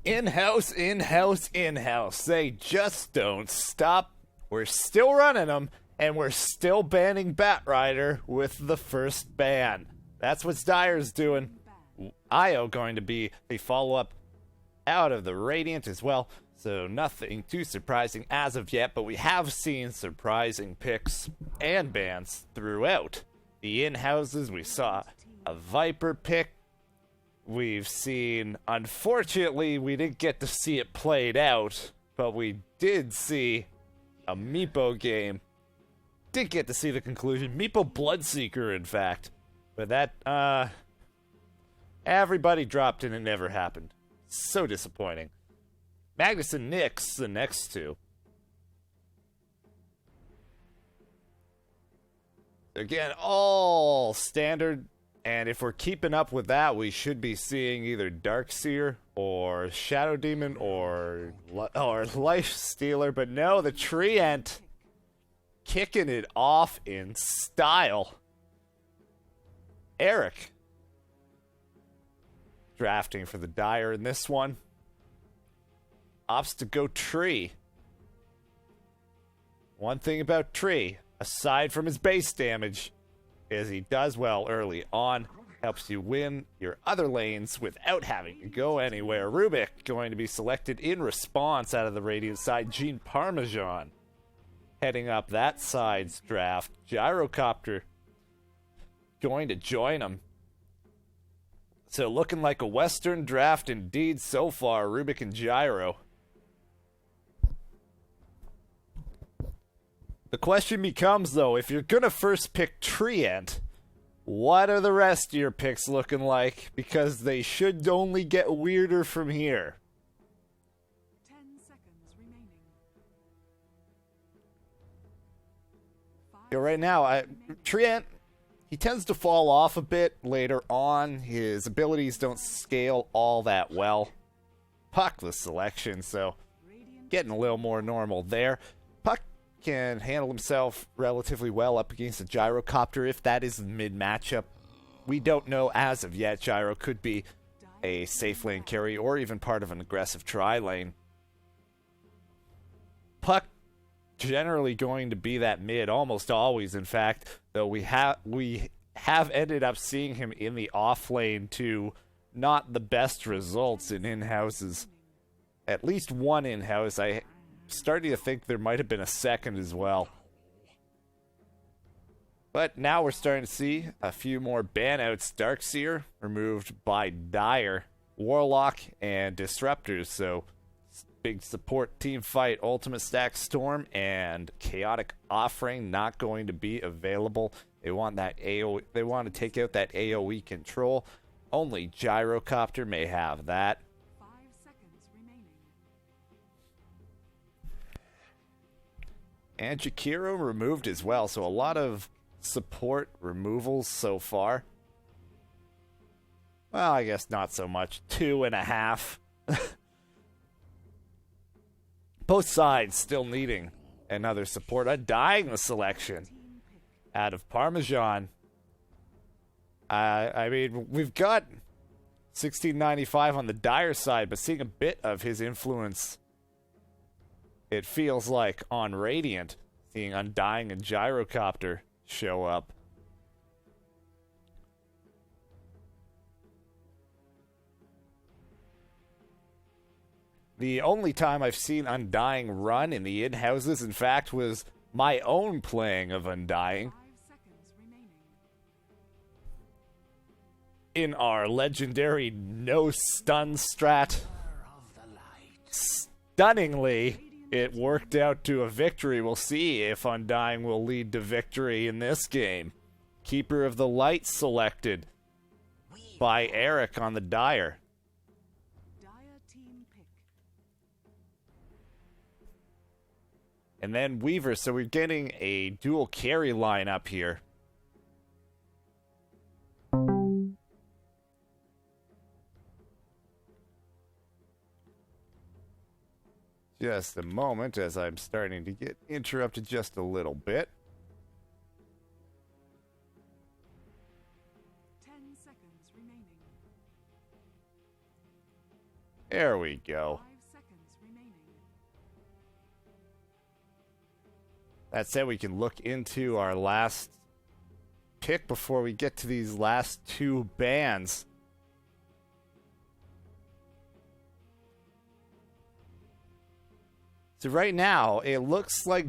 In-house, in-house, in-house. They just don't stop. We're still running them, and we're still banning Batrider with the first ban. That's what Dyer's doing. IO going to be the follow-up out of the Radiant as well, so nothing too surprising as of yet, but we have seen surprising picks and bans throughout the in-houses. We saw a Viper pick. We've seen, unfortunately, we didn't get to see it played out, but we did see a Meepo game. Didn't get to see the conclusion. Meepo Bloodseeker, in fact. But that, everybody dropped and it never happened. So disappointing. Magnus and Nyx, the next two. Again, all standard. And if we're keeping up with that, we should be seeing either Darkseer or Shadow Demon or Life Stealer. But no, the Treant kicking it off in style. Eric drafting for the Dire in this one. Opts to go Tree. One thing about Tree, aside from his base damage, is he does well early on. Helps you win your other lanes without having to go anywhere. Rubik going to be selected in response out of the Radiant side. Gene Parmesan heading up that side's draft. Gyrocopter going to join him. So looking like a Western draft indeed so far. Rubik and Gyro. The question becomes, though, if you're going to first pick Treant, what are the rest of your picks looking like? Because they should only get weirder from here. 10 seconds remaining. Right now, Treant, he tends to fall off a bit later on. His abilities don't scale all that well. Puck the selection, so getting a little more normal there. Puck can handle himself relatively well up against a Gyrocopter if that is the mid matchup. We don't know as of yet. Gyro could be a safe lane carry or even part of an aggressive tri lane. Puck generally going to be that mid, almost always in fact, though we have ended up seeing him in the off lane to not the best results in in-houses. At least one in-house. I starting to think there might have been a second as well. But now we're starting to see a few more ban-outs. Darkseer removed by Dire, Warlock, and Disruptors. So big support team fight. Ultimate Stack Storm and Chaotic Offering not going to be available. They want that AoE. They want to take out that AoE control. Only Gyrocopter may have that. 5 seconds remaining. And Jakiro removed as well, so a lot of support removals so far. Well, I guess not so much. 2.5. Both sides still needing another support. Undying the selection out of Parmesan. I mean, we've got 1695 on the Dire side, but seeing a bit of his influence, it feels like, on Radiant, seeing Undying and Gyrocopter show up. The only time I've seen Undying run in the in-houses, in fact, was my own playing of Undying 5 seconds remaining. in our legendary no-stun strat. Stunningly, it worked out to a victory. We'll see if Undying will lead to victory in this game. Keeper of the Light selected by Eric on the Dire. Dire team pick. And then Weaver, so we're getting a dual carry lineup here. Just a moment as I'm starting to get interrupted just a little bit. 10 seconds remaining. There we go. 5 seconds remaining. That said, we can look into our last pick before we get to these last two bans. So right now, it looks like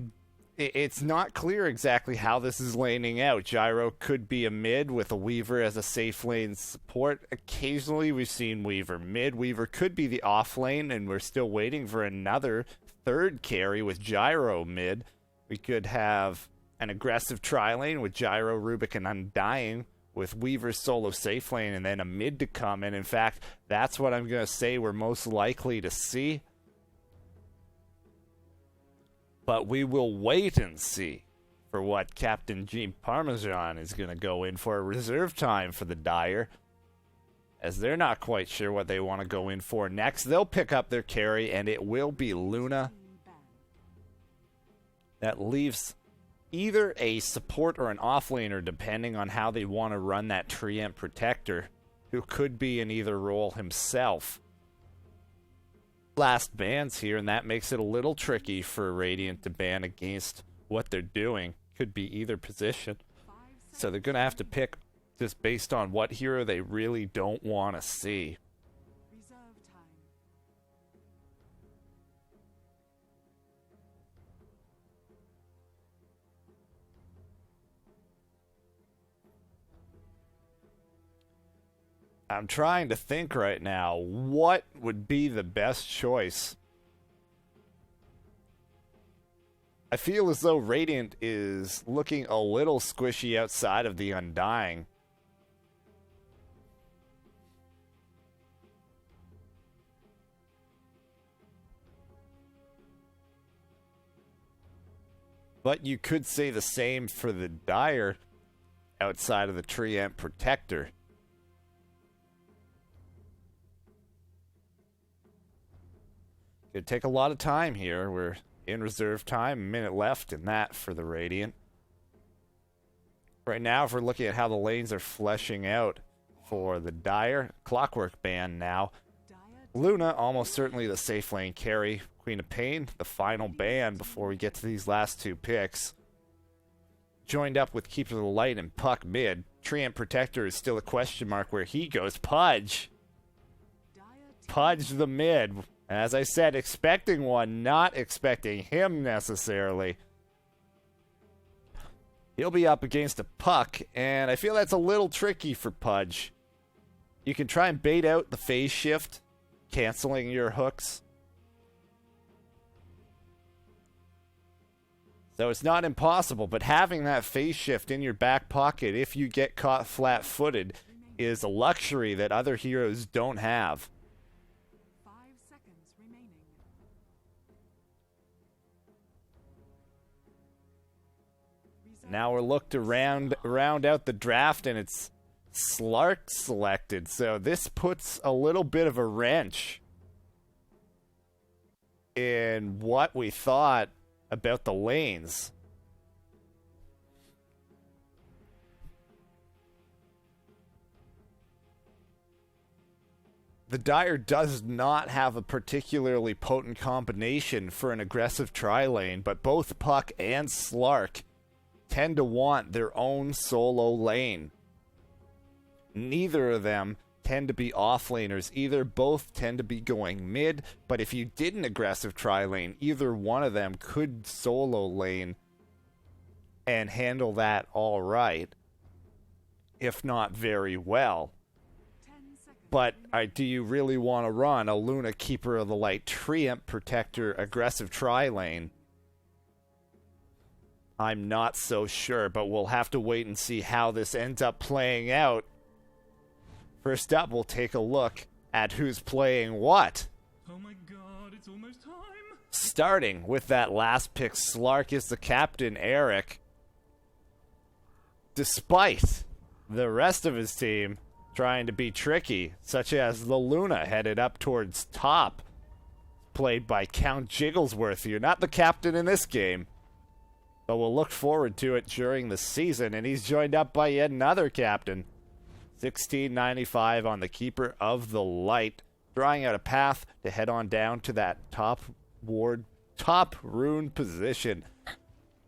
it's not clear exactly how this is laning out. Gyro could be a mid with a Weaver as a safe lane support. Occasionally we've seen Weaver mid. Weaver could be the off lane, and we're still waiting for another third carry with Gyro mid. We could have an aggressive tri lane with Gyro, Rubik, and Undying, with Weaver's solo safe lane, and then a mid to come. And in fact, that's what I'm going to say we're most likely to see. But we will wait and see for what Captain G Parmesan is going to go in for. A reserve time for the Dire, as they're not quite sure what they want to go in for next. They'll pick up their carry, and it will be Luna. Team banned. That leaves either a support or an offlaner, depending on how they want to run that Treant Protector, who could be in either role himself. Last bans here, and that makes it a little tricky for Radiant to ban against what they're doing. Could be either position. 5 So they're going to have to pick just based on what hero they really don't want to see. reserve time. I'm trying to think right now, what would be the best choice? I feel as though Radiant is looking a little squishy outside of the Undying. But you could say the same for the Dire outside of the Treant Protector. It'd take a lot of time here. We're in reserve time, a minute left in that for the Radiant. Right now, if we're looking at how the lanes are fleshing out for the Dire, Clockwork ban now. Dire Luna, almost certainly the safe lane carry. Queen of Pain, the final ban before we get to these last two picks. Joined up with Keeper of the Light and Puck mid. Treant Protector is still a question mark where he goes. Pudge. Dire team Pudge the mid. As I said, expecting one, not expecting him necessarily. He'll be up against a Puck, and I feel that's a little tricky for Pudge. You can try and bait out the phase shift, canceling your hooks. So it's not impossible, but having that phase shift in your back pocket if you get caught flat-footed is a luxury that other heroes don't have. 5 seconds remaining. Reserve Now we're looked to round out the draft, and it's Slark selected. So this puts a little bit of a wrench in what we thought about the lanes. The Dire does not have a particularly potent combination for an aggressive tri-lane, but both Puck and Slark tend to want their own solo lane. Neither of them tend to be offlaners either. Both tend to be going mid, but if you did an aggressive tri-lane, either one of them could solo lane and handle that all right, if not very well. 10 seconds. But do you really want to run a Luna Keeper of the Light Treant Protector aggressive tri-lane? I'm not so sure, but we'll have to wait and see how this ends up playing out. First up, we'll take a look at who's playing what. Oh my god, it's almost time! Starting with that last pick, Slark is the captain, Eric. Despite the rest of his team trying to be tricky, such as the Luna headed up towards top, played by Count Jigglesworth. You're not the captain in this game, but we'll look forward to it during the season, and he's joined up by yet another captain. 1695 on the Keeper of the Light. drawing out a path to head on down to that top rune position.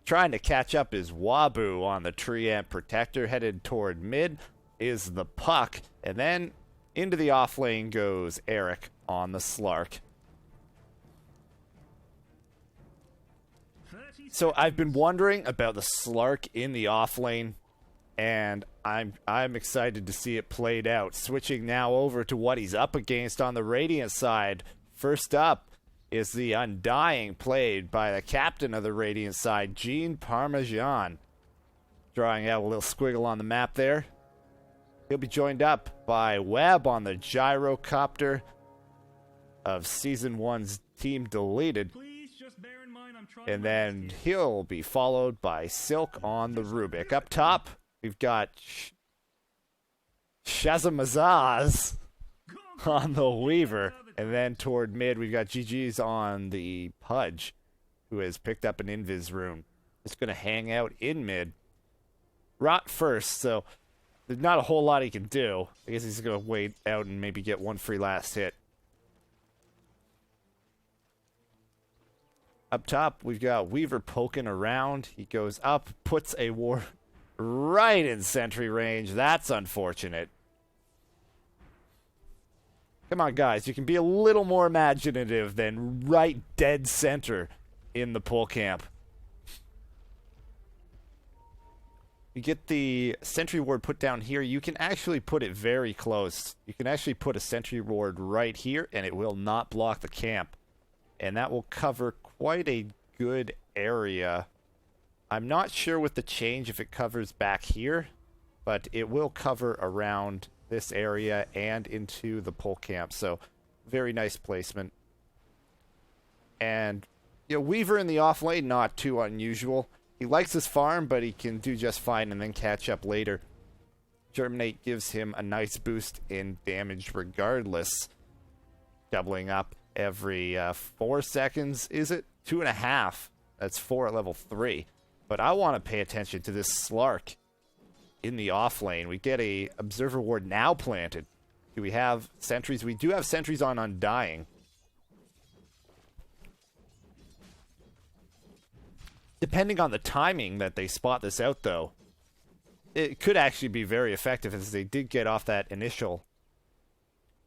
Trying to catch up is Wabu on the Tree Ant Protector. Headed toward mid is the Puck. And then into the off lane goes Eric on the Slark. So I've been wondering about the Slark in the off lane, and I'm excited to see it played out. Switching now over to what he's up against on the Radiant side. First up is the Undying, played by the captain of the Radiant side, Gene Parmesan. Drawing out a little squiggle on the map there. He'll be joined up by Webb on the Gyrocopter of Season 1's Team Deleted. Please just bear in mind I'm trying. And then he'll be followed by Silk on the Rubik. Up top, we've got Shazamazaz on the Weaver. And then toward mid, we've got GG's on the Pudge, who has picked up an Invis rune. It's going to hang out in mid. Rot first, so there's not a whole lot he can do. I guess he's going to wait out and maybe get one free last hit. Up top, we've got Weaver poking around. He goes up, puts a ward right in sentry range. That's unfortunate. Come on, guys. You can be a little more imaginative than right dead center in the pull camp. You get the sentry ward put down here. You can actually put it very close. You can actually put a sentry ward right here, and it will not block the camp. And that will cover quite a good area. I'm not sure with the change if it covers back here, but it will cover around this area and into the pole camp. So very nice placement. And Weaver in the off lane, not too unusual. He likes his farm, but he can do just fine and then catch up later. Germinate gives him a nice boost in damage regardless. Doubling up every 4 seconds, is it? 2.5. That's 4 at level 3. But I want to pay attention to this Slark in the off lane. We get a Observer Ward now planted. Do we have sentries? We do have sentries on Undying. Depending on the timing that they spot this out, though, it could actually be very effective as they did get off that initial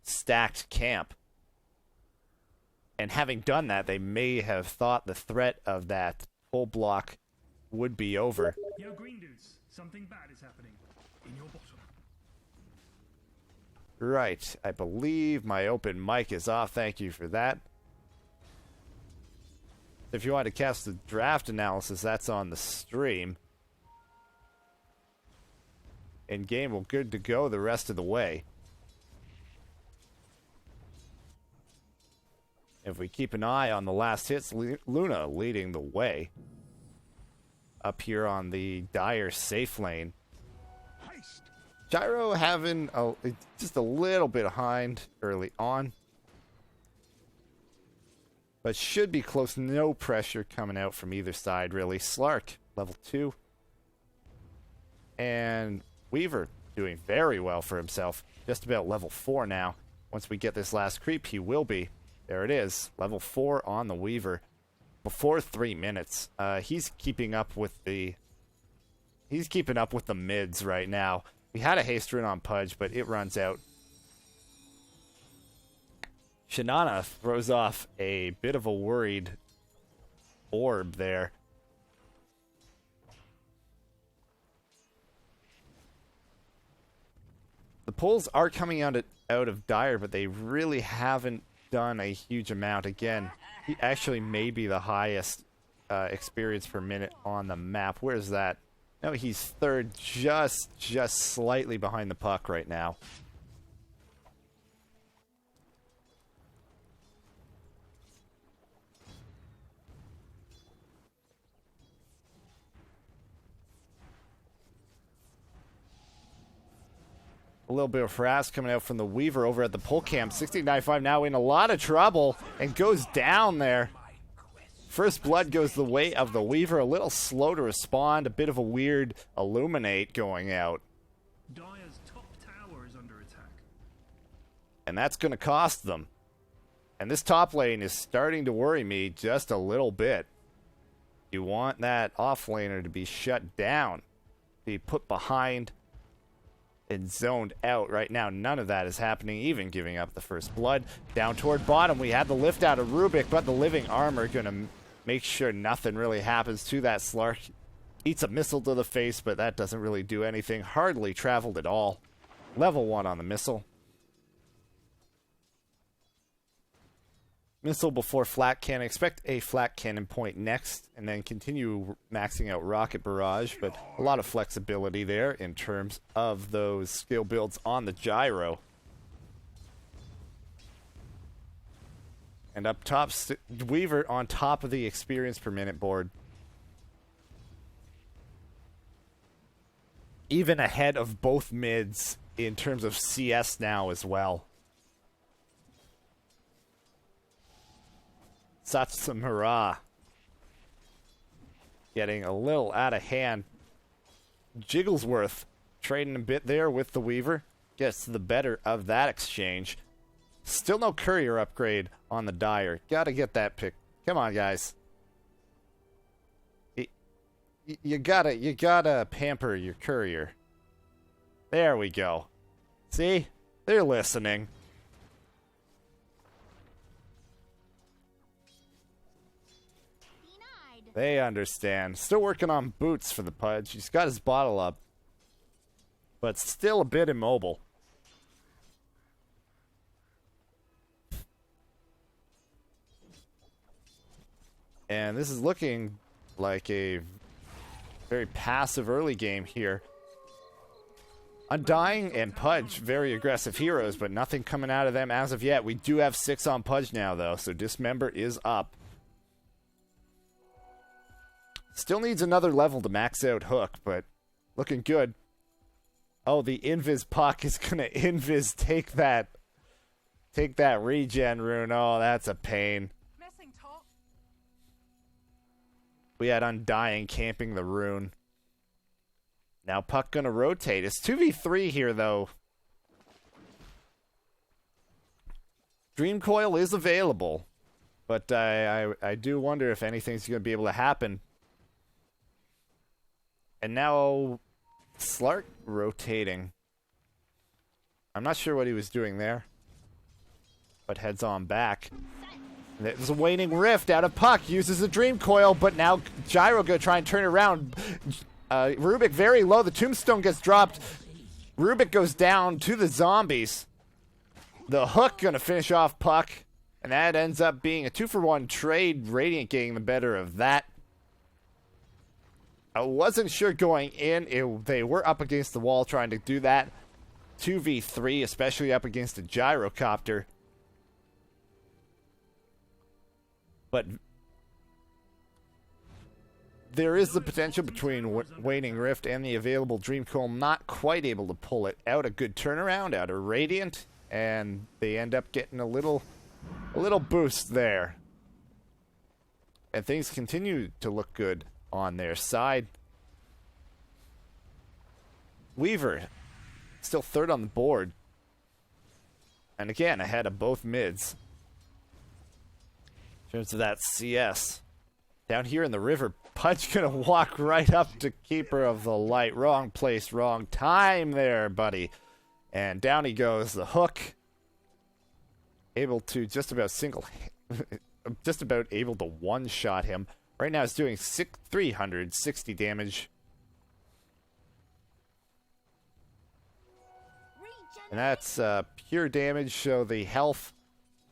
stacked camp. And having done that, they may have thought the threat of that full block would be over. Yo, green dudes, something bad is happening. In your bottom. Right, I believe my open mic is off. Thank you for that. If you want to cast the draft analysis, that's on the stream. In game, we're good to go the rest of the way. If we keep an eye on the last hits, Luna leading the way. Up here on the Dire safe lane. Gyro having just a little bit behind early on. But should be close. No pressure coming out from either side, really. Slark, level 2. And Weaver doing very well for himself. Just about level 4 now. Once we get this last creep, he will be. There it is. Level 4 on the Weaver. Before 3 minutes. He's keeping up with the mids right now. We had a haste rune on Pudge, but it runs out. Shinana throws off a bit of a worried orb there. The pulls are coming out of Dire, but they really haven't done a huge amount. Again, he actually may be the highest experience per minute on the map. Where's that? No, he's third, just slightly behind the Puck right now. A little bit of harass coming out from the Weaver over at the pull camp. 1695 now in a lot of trouble and goes down there. First blood goes the way of the Weaver. A little slow to respond. A bit of a weird illuminate going out. Dire's top tower is under attack. And that's going to cost them. And this top lane is starting to worry me just a little bit. You want that offlaner to be shut down, be put behind and zoned out. Right now, none of that is happening, even giving up the first blood. Down toward bottom, we had the lift out of Rubik, but the living armor going to make sure nothing really happens to that Slark. Eats a missile to the face, but that doesn't really do anything. Hardly traveled at all. Level 1 on the missile. Missile before flat cannon. Expect a flat cannon point next, and then continue maxing out rocket barrage, but a lot of flexibility there in terms of those skill builds on the gyro. And up top, Weaver on top of the experience per minute board. Even ahead of both mids in terms of CS now as well. Satsumara getting a little out of hand. Jigglesworth trading a bit there with the Weaver. Gets the better of that exchange. Still no courier upgrade on the Dire. Gotta get that pick. Come on, guys. You gotta pamper your courier. There we go. See? They're listening. They understand. Still working on boots for the Pudge. He's got his bottle up, but still a bit immobile. And this is looking like a very passive early game here. Undying and Pudge, very aggressive heroes, but nothing coming out of them as of yet. We do have 6 on Pudge now, though, so Dismember is up. Still needs another level to max out Hook, but looking good. Oh, the Invis Puck is gonna Invis take that regen rune. Oh, that's a pain. Missing top. We had Undying camping the rune. Now Puck gonna rotate. It's 2v3 here, though. Dream Coil is available, but I do wonder if anything's gonna be able to happen. And now Slark rotating. I'm not sure what he was doing there, but heads on back. There's a waning rift out of Puck. Uses a Dream Coil, but now Gyro gonna try and turn it around. Rubik very low. The tombstone gets dropped. Rubik goes down to the zombies. The Hook gonna finish off Puck, and that ends up being a 2-for-1 trade. Radiant getting the better of that. I wasn't sure going in. They were up against the wall trying to do that. 2v3, especially up against a gyrocopter. But there is the potential between Waning Rift and the available Dream Coil. Not quite able to pull it out. A good turnaround out of Radiant. And they end up getting a little boost there. And things continue to look good on their side. Weaver still third on the board, and again ahead of both mids in terms of that CS. Down here in the river, Pudge gonna walk right up to Keeper of the Light. Wrong place, wrong time there, buddy. And down he goes. The Hook able to just about able to one-shot him. Right now it's doing 360 damage. And that's pure damage, so the health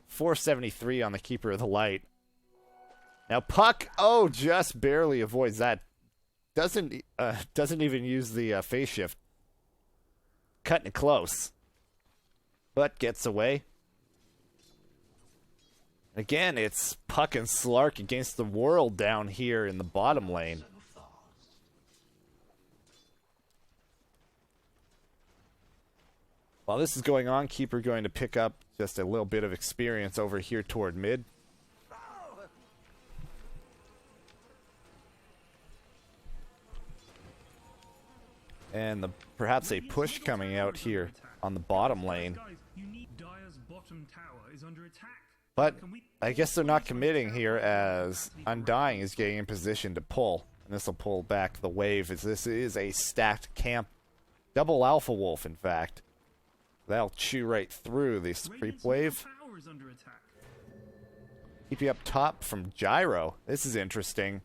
473 on the Keeper of the Light. Now Puck, oh, just barely avoids that. Doesn't even use the phase shift. Cutting it close. But gets away. Again, it's Puck and Slark against the world down here in the bottom lane. While this is going on, Keeper going to pick up just a little bit of experience over here toward mid. And perhaps a push coming out here on the bottom lane. Guys, you need Dire's bottom tower is under attack. But I guess they're not committing here, as Undying is getting in position to pull. And this will pull back the wave, as this is a stacked camp. Double Alpha Wolf, in fact. That'll chew right through this creep wave. Tower is under attack. Keep you up top from Gyro. This is interesting.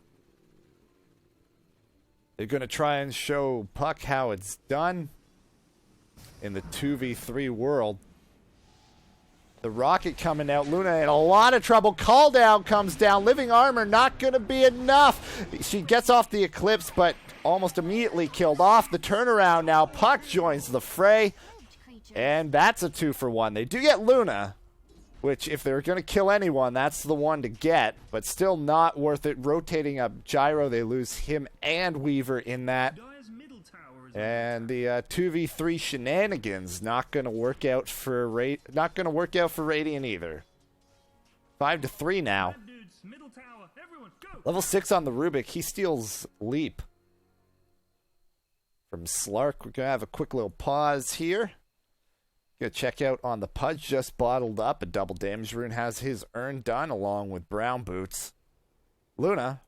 They're going to try and show Puck how it's done in the 2v3 world. The rocket coming out. Luna in a lot of trouble. Call down comes down. Living armor not going to be enough. She gets off the Eclipse, but almost immediately killed off. The turnaround now. Puck joins the fray. And that's a 2-for-1. They do get Luna, which if they're going to kill anyone, that's the one to get. But still not worth it. Rotating up Gyro. They lose him and Weaver in that. And the 2v3 shenanigans not gonna work out for Radiant either. 5-3 now. Level 6 on the Rubik. He steals Leap from Slark. We're gonna have a quick little pause here. Gonna check out on the Pudge, just bottled up. A double damage rune has his urn done along with Brown Boots. Luna.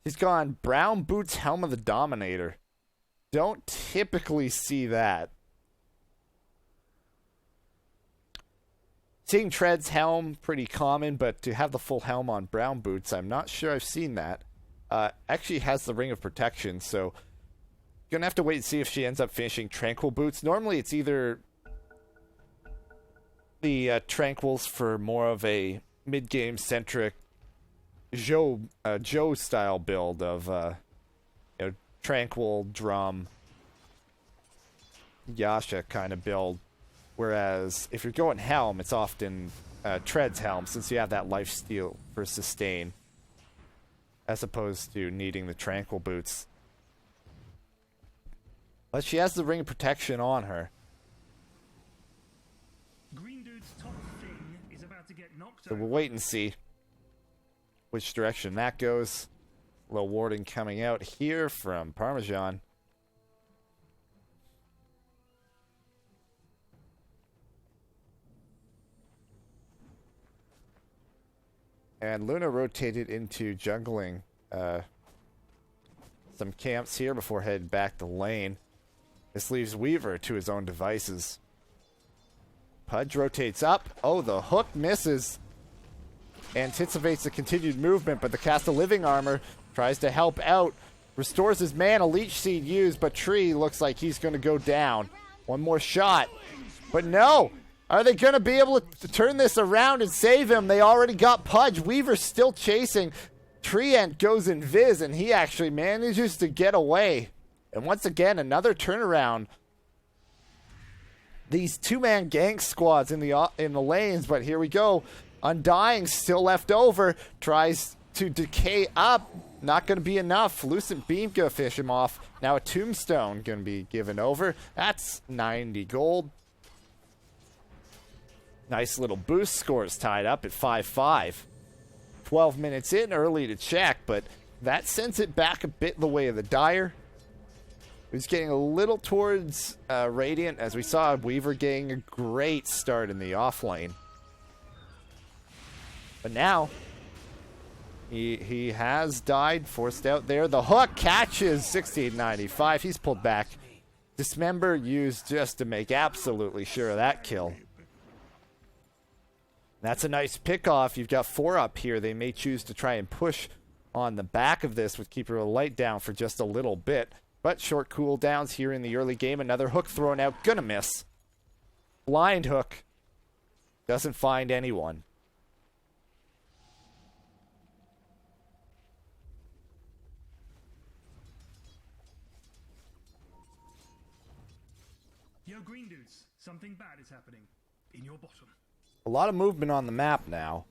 He's gone Brown Boots, Helm of the Dominator. Don't typically see that. Seeing Tread's helm, pretty common, but to have the full helm on Brown Boots, I'm not sure I've seen that. Actually has the Ring of Protection, so gonna have to wait and see if she ends up finishing Tranquil Boots. Normally it's either the Tranquils for more of a mid-game centric Joe style build of Tranquil, Drum, Yasha kind of build. Whereas if you're going Helm, it's often Tread's Helm, since you have that life steal for sustain, as opposed to needing the Tranquil Boots. But she has the Ring of Protection on her. Green Dude's top thing is about to get knocked So we'll wait and see which direction that goes. Little warding coming out here from Parmesan. And Luna rotated into jungling some camps here before heading back to lane. This leaves Weaver to his own devices. Pudge rotates up. Oh, the hook misses. Anticipates the continued movement, but the cast of Living Armor tries to help out. Restores his mana. Leech Seed used, but Tree looks like he's going to go down. One more shot. But no! Are they going to be able to turn this around and save him? They already got Pudge. Weaver's still chasing. Treant goes in Viz, and he actually manages to get away. And once again, another turnaround. These two-man gank squads in the lanes, but here we go. Undying still left over. Tries to decay up. Not going to be enough. Lucent Beam going to fish him off. Now a Tombstone going to be given over. That's 90 gold. Nice little boost scores tied up at 5-5. 12 minutes in, early to check, but that sends it back a bit the way of the Dire. Who's getting a little towards Radiant, as we saw Weaver getting a great start in the off lane. But now, he has died, forced out there. The hook catches 1695. He's pulled back. Dismember used just to make absolutely sure of that kill. That's a nice pickoff. You've got 4 up here. They may choose to try and push on the back of this with Keeper of the Light down for just a little bit. But short cooldowns here in the early game. Another hook thrown out. Gonna miss. Blind hook. Doesn't find anyone. Yo, Green Dudes, something bad is happening. In your bottom. A lot of movement on the map now.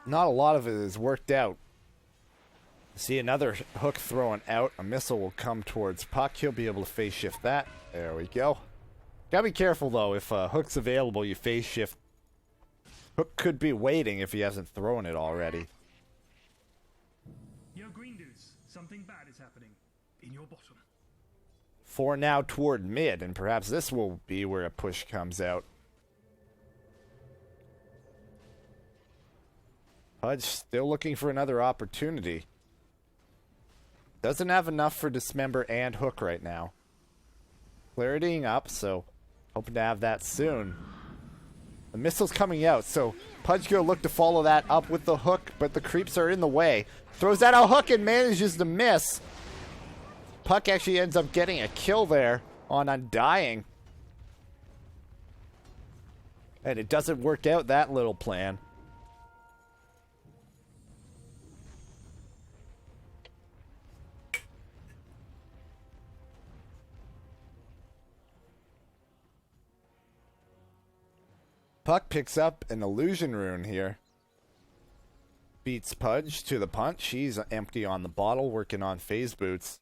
Not a lot of it is worked out. See another hook thrown out. A missile will come towards Puck. He'll be able to phase shift that. There we go. Gotta be careful though. If a hook's available, you phase shift. Hook could be waiting if he hasn't thrown it already. Yo, Green Dudes, something bad is happening. In your bottom. 4 now toward mid, and perhaps this will be where a push comes out. Pudge still looking for another opportunity. Doesn't have enough for Dismember and Hook right now. Claritying up, so hoping to have that soon. The missile's coming out, so Pudge go look to follow that up with the Hook, but the creeps are in the way. Throws out a Hook and manages to miss. Puck actually ends up getting a kill there on Undying. And it doesn't work out, that little plan. Puck picks up an illusion rune here. Beats Pudge to the punch. He's empty on the bottle, working on phase boots.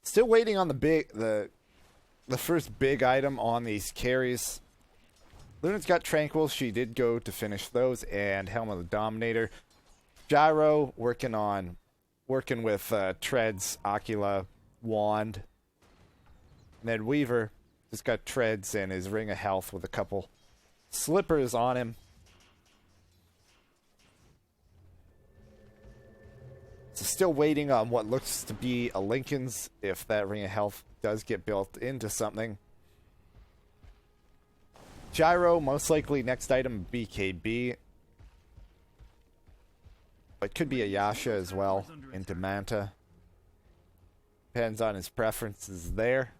Still waiting on the first big item on these carries. Luna's got Tranquil. She did go to finish those, and Helm of the Dominator. Gyro working with Treads, Ocula, Wand. And then Weaver just got Treads and his Ring of Health with a couple slippers on him. So still waiting on what looks to be a Lincoln's, if that Ring of Health does get built into something. Gyro, most likely next item, BKB. It could be a Yasha as well, into Manta. Depends on his preferences there.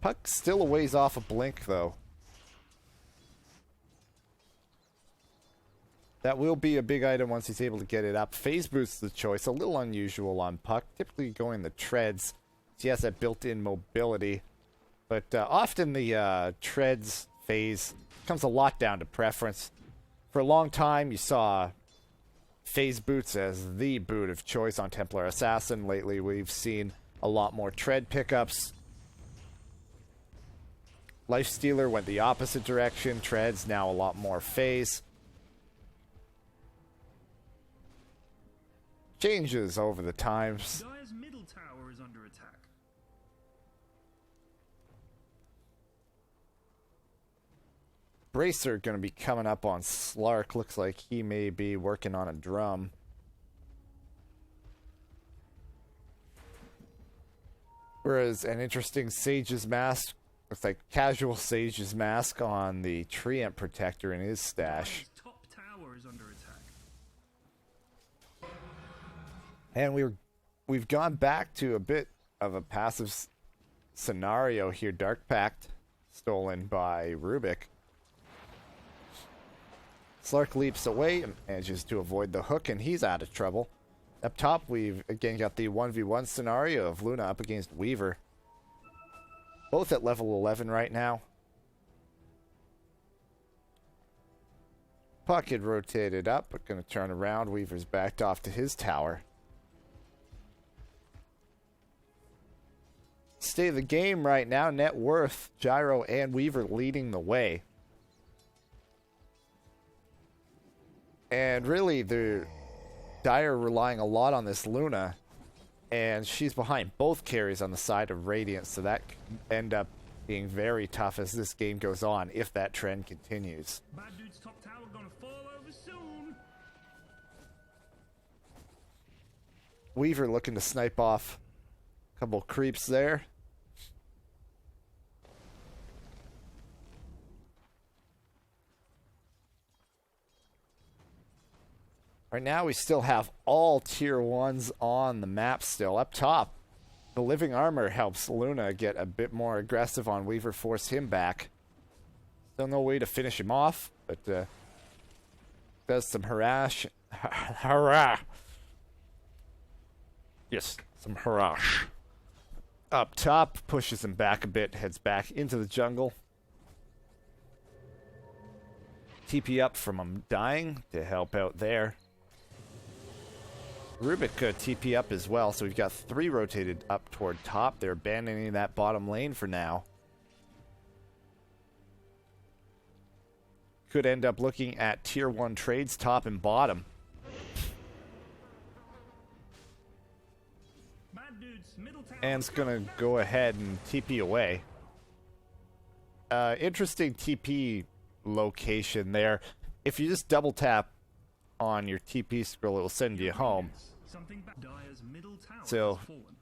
Puck still a ways off a Blink, though. That will be a big item once he's able to get it up. Phase Boot's the choice. A little unusual on Puck. Typically going the Treads. He has that built-in mobility. But often the Treads phase comes a lot down to preference. For a long time, you saw Phase Boots as the boot of choice on Templar Assassin. Lately, we've seen a lot more Tread pickups. Lifestealer went the opposite direction. Treads now a lot more phase. Changes over the times. Dire's middle tower is under attack. Bracer going to be coming up on Slark. Looks like he may be working on a drum. Whereas an interesting Sage's Mask, looks like casual Sage's Mask on the Treant Protector in his stash. Dire's top tower is under attack. And we've gone back to a bit of a passive scenario here. Dark Pact stolen by Rubik. Slark leaps away and manages to avoid the hook, and he's out of trouble. Up top, we've again got the 1v1 scenario of Luna up against Weaver. Both at level 11 right now. Puck had rotated up, but going to turn around. Weaver's backed off to his tower. State of the game right now, net worth, Gyro and Weaver leading the way. And really, the Dire relying a lot on this Luna, and she's behind both carries on the side of Radiant, so that could end up being very tough as this game goes on, if that trend continues. Bad dude's top tower gonna fall over soon. Weaver looking to snipe off a couple creeps there. Right now, we still have all tier 1s on the map still. Up top, the Living Armor helps Luna get a bit more aggressive on Weaver, force him back. Still no way to finish him off, but does some harass. Yes, some harass. Up top, pushes him back a bit, heads back into the jungle. TP up from him dying to help out there. Rubik could TP up as well, so we've got 3 rotated up toward top. They're abandoning that bottom lane for now. could end up looking at tier 1 trades top and bottom. Bad dudes, middle tower. And it's gonna go ahead and TP away. Interesting TP location there. If you just double tap on your TP scroll, it will send you home. Something bad. Dire's middle tower So, has fallen.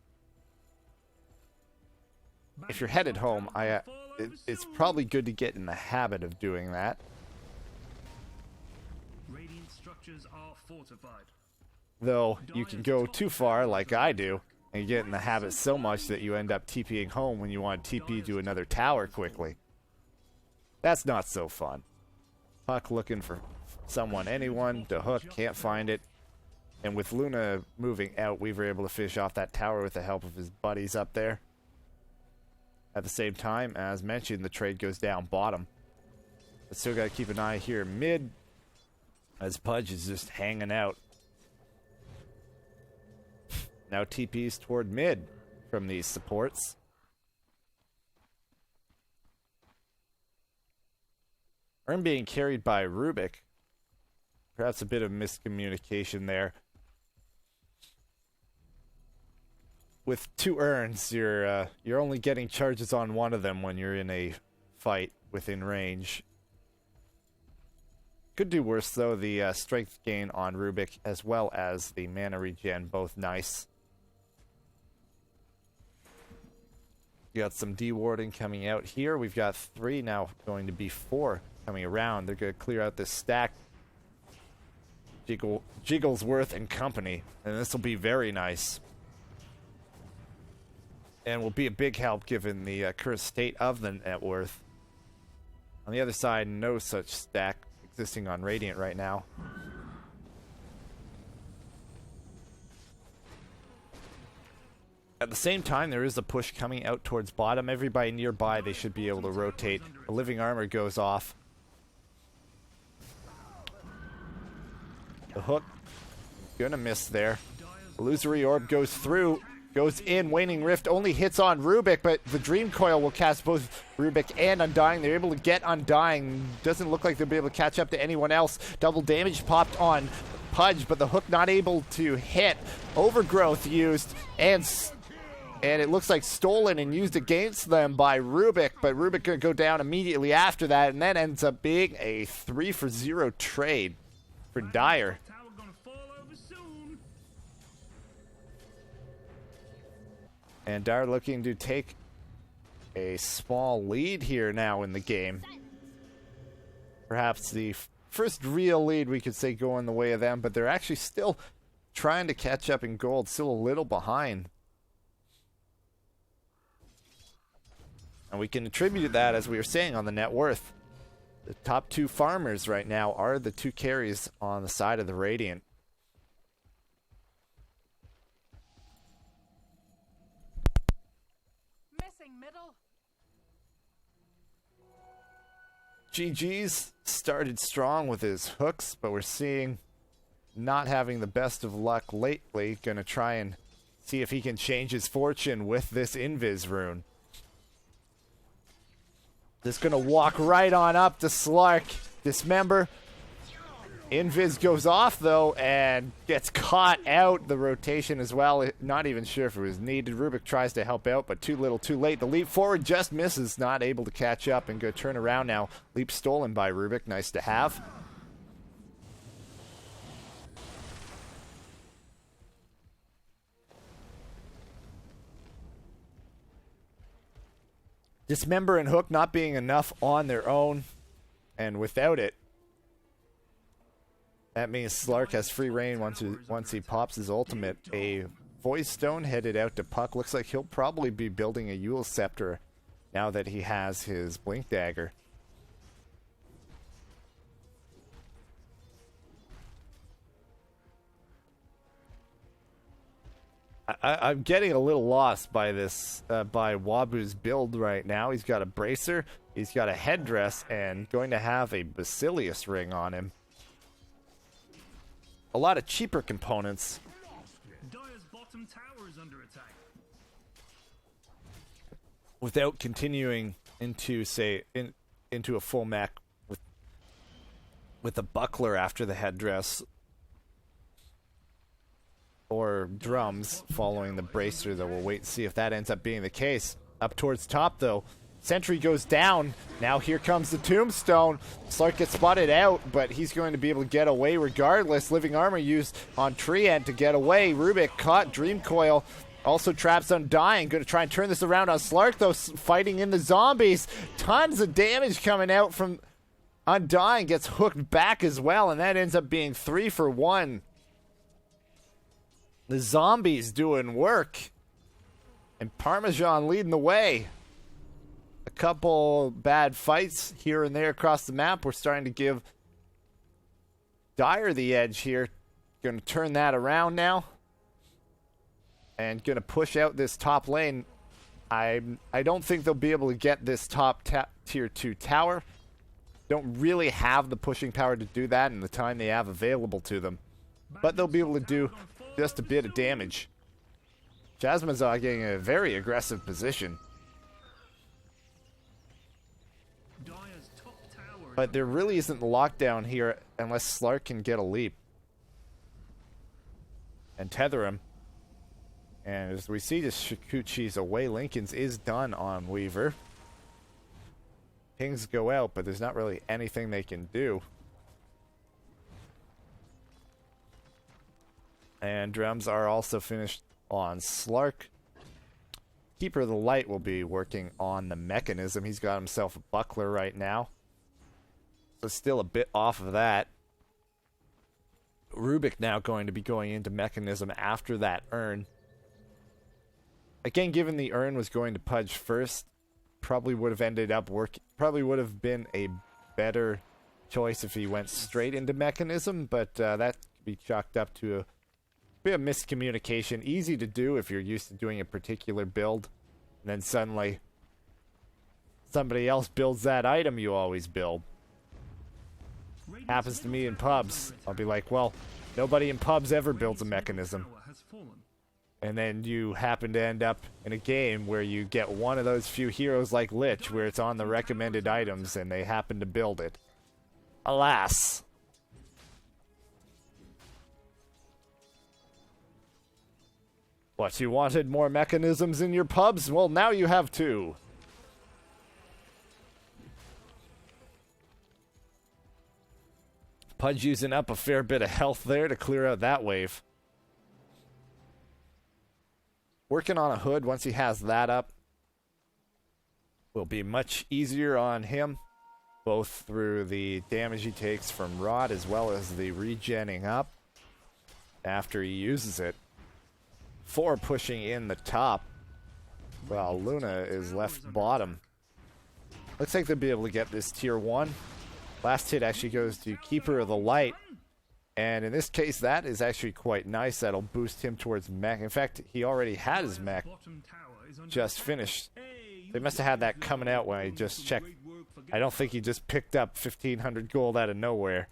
if you're headed home, it's probably good to get in the habit of doing that. Radiant structures are fortified. Though you can go too far, like I do, and get in the habit so much that you end up TPing home when you want to TP to another tower quickly. That's not so fun. Puck looking for someone, anyone, to hook, can't find it. And with Luna moving out, we were able to finish off that tower with the help of his buddies up there. At the same time, as mentioned, the trade goes down bottom. But still got to keep an eye here mid, as Pudge is just hanging out. Now TP's toward mid from these supports. Urn being carried by Rubik. Perhaps a bit of miscommunication there. With 2 urns, you're only getting charges on one of them when you're in a fight within range. Could do worse though. The strength gain on Rubik as well as the mana regen, both nice. You got some dewarding coming out here. We've got 3 now, going to be 4 coming around. They're going to clear out this stack. Jigglesworth and company, and this will be very nice. And will be a big help given the current state of the net worth. On the other side, no such stack existing on Radiant right now. At the same time, there is a push coming out towards bottom. Everybody nearby, they should be able to rotate. The living armor goes off. The hook, gonna miss there. Illusory Orb goes through, goes in. Waning Rift only hits on Rubik, but the Dream Coil will cast both Rubik and Undying. They're able to get Undying. Doesn't look like they'll be able to catch up to anyone else. Double damage popped on Pudge, but the hook not able to hit. Overgrowth used, and it looks like stolen and used against them by Rubik, but Rubik gonna go down immediately after that, and that ends up being a 3-for-0 trade for Dire. Tower gonna fall over soon. And Dire looking to take a small lead here now in the game. Perhaps the first real lead we could say going the way of them, but they're actually still trying to catch up in gold, still a little behind. And we can attribute that, as we were saying, on the net worth. The top 2 farmers right now are the 2 carries on the side of the Radiant. Missing middle. GG's started strong with his hooks, but we're seeing not having the best of luck lately. Gonna try and see if he can change his fortune with this Invis rune. Just gonna walk right on up to Slark. Dismember. Invis goes off though and gets caught out. The rotation as well. Not even sure if it was needed. Rubik tries to help out, but too little too late. The leap forward just misses. Not able to catch up and go turn around now. Leap stolen by Rubik. Nice to have. Dismember and Hook not being enough on their own, and without it, that means Slark has free reign once he pops his ultimate. A Void Stone headed out to Puck. Looks like he'll probably be building a Yule Scepter now that he has his Blink Dagger. I'm getting a little lost by this, by Wabu's build right now. He's got a bracer, he's got a headdress, and going to have a Basilius ring on him. A lot of cheaper components. Dire's bottom tower is under attack. Without continuing into, say, into a full mech with a buckler after the headdress. Or drums following the bracer, though. We'll wait and see if that ends up being the case. Up towards top, though. Sentry goes down. Now here comes the tombstone. Slark gets spotted out, but he's going to be able to get away regardless. Living armor used on Treant to get away. Rubik caught Dream Coil. Also traps Undying. Going to try and turn this around on Slark, though, fighting in the zombies. Tons of damage coming out from Undying. Gets hooked back as well, and that ends up being 3 for 1. The zombies doing work. And Parmesan leading the way. A couple bad fights here and there across the map. We're starting to give Dire the edge here. Going to turn that around now. And going to push out this top lane. I don't think they'll be able to get this top tier 2 tower. Don't really have the pushing power to do that in the time they have available to them. But they'll be able to do just a bit of damage. Jasmazar getting a very aggressive position. But there really isn't lockdown here unless Slark can get a leap. And tether him. And as we see, just Shikuchi's away. Lincoln's is done on Weaver. Pings go out, but there's not really anything they can do. And drums are also finished on Slark. Keeper of the Light will be working on the mechanism. He's got himself a buckler right now. So still a bit off of that. Rubik now going to be going into mechanism after that urn. Again, given the urn was going to Pudge first, probably would have ended up probably would have been a better choice if he went straight into mechanism, but that could be chalked up to a bit of miscommunication. Easy to do if you're used to doing a particular build, and then suddenly somebody else builds that item you always build. Happens to me in pubs. I'll be like, well, nobody in pubs ever builds a mechanism. And then you happen to end up in a game where you get one of those few heroes like Lich, where it's on the recommended items and they happen to build it. Alas. What, you wanted more mechanisms in your pubs? Well, now you have 2. Pudge using up a fair bit of health there to clear out that wave. Working on a hood once he has that up will be much easier on him, both through the damage he takes from Rod as well as the regenning up after he uses it. 4 pushing in the top, while Luna is left bottom. Looks like they'll be able to get this tier 1. Last hit actually goes to Keeper of the Light. And in this case, that is actually quite nice. That'll boost him towards mech. In fact, he already had his mech just finished. They must have had that coming out when I just checked. I don't think he just picked up 1,500 gold out of nowhere.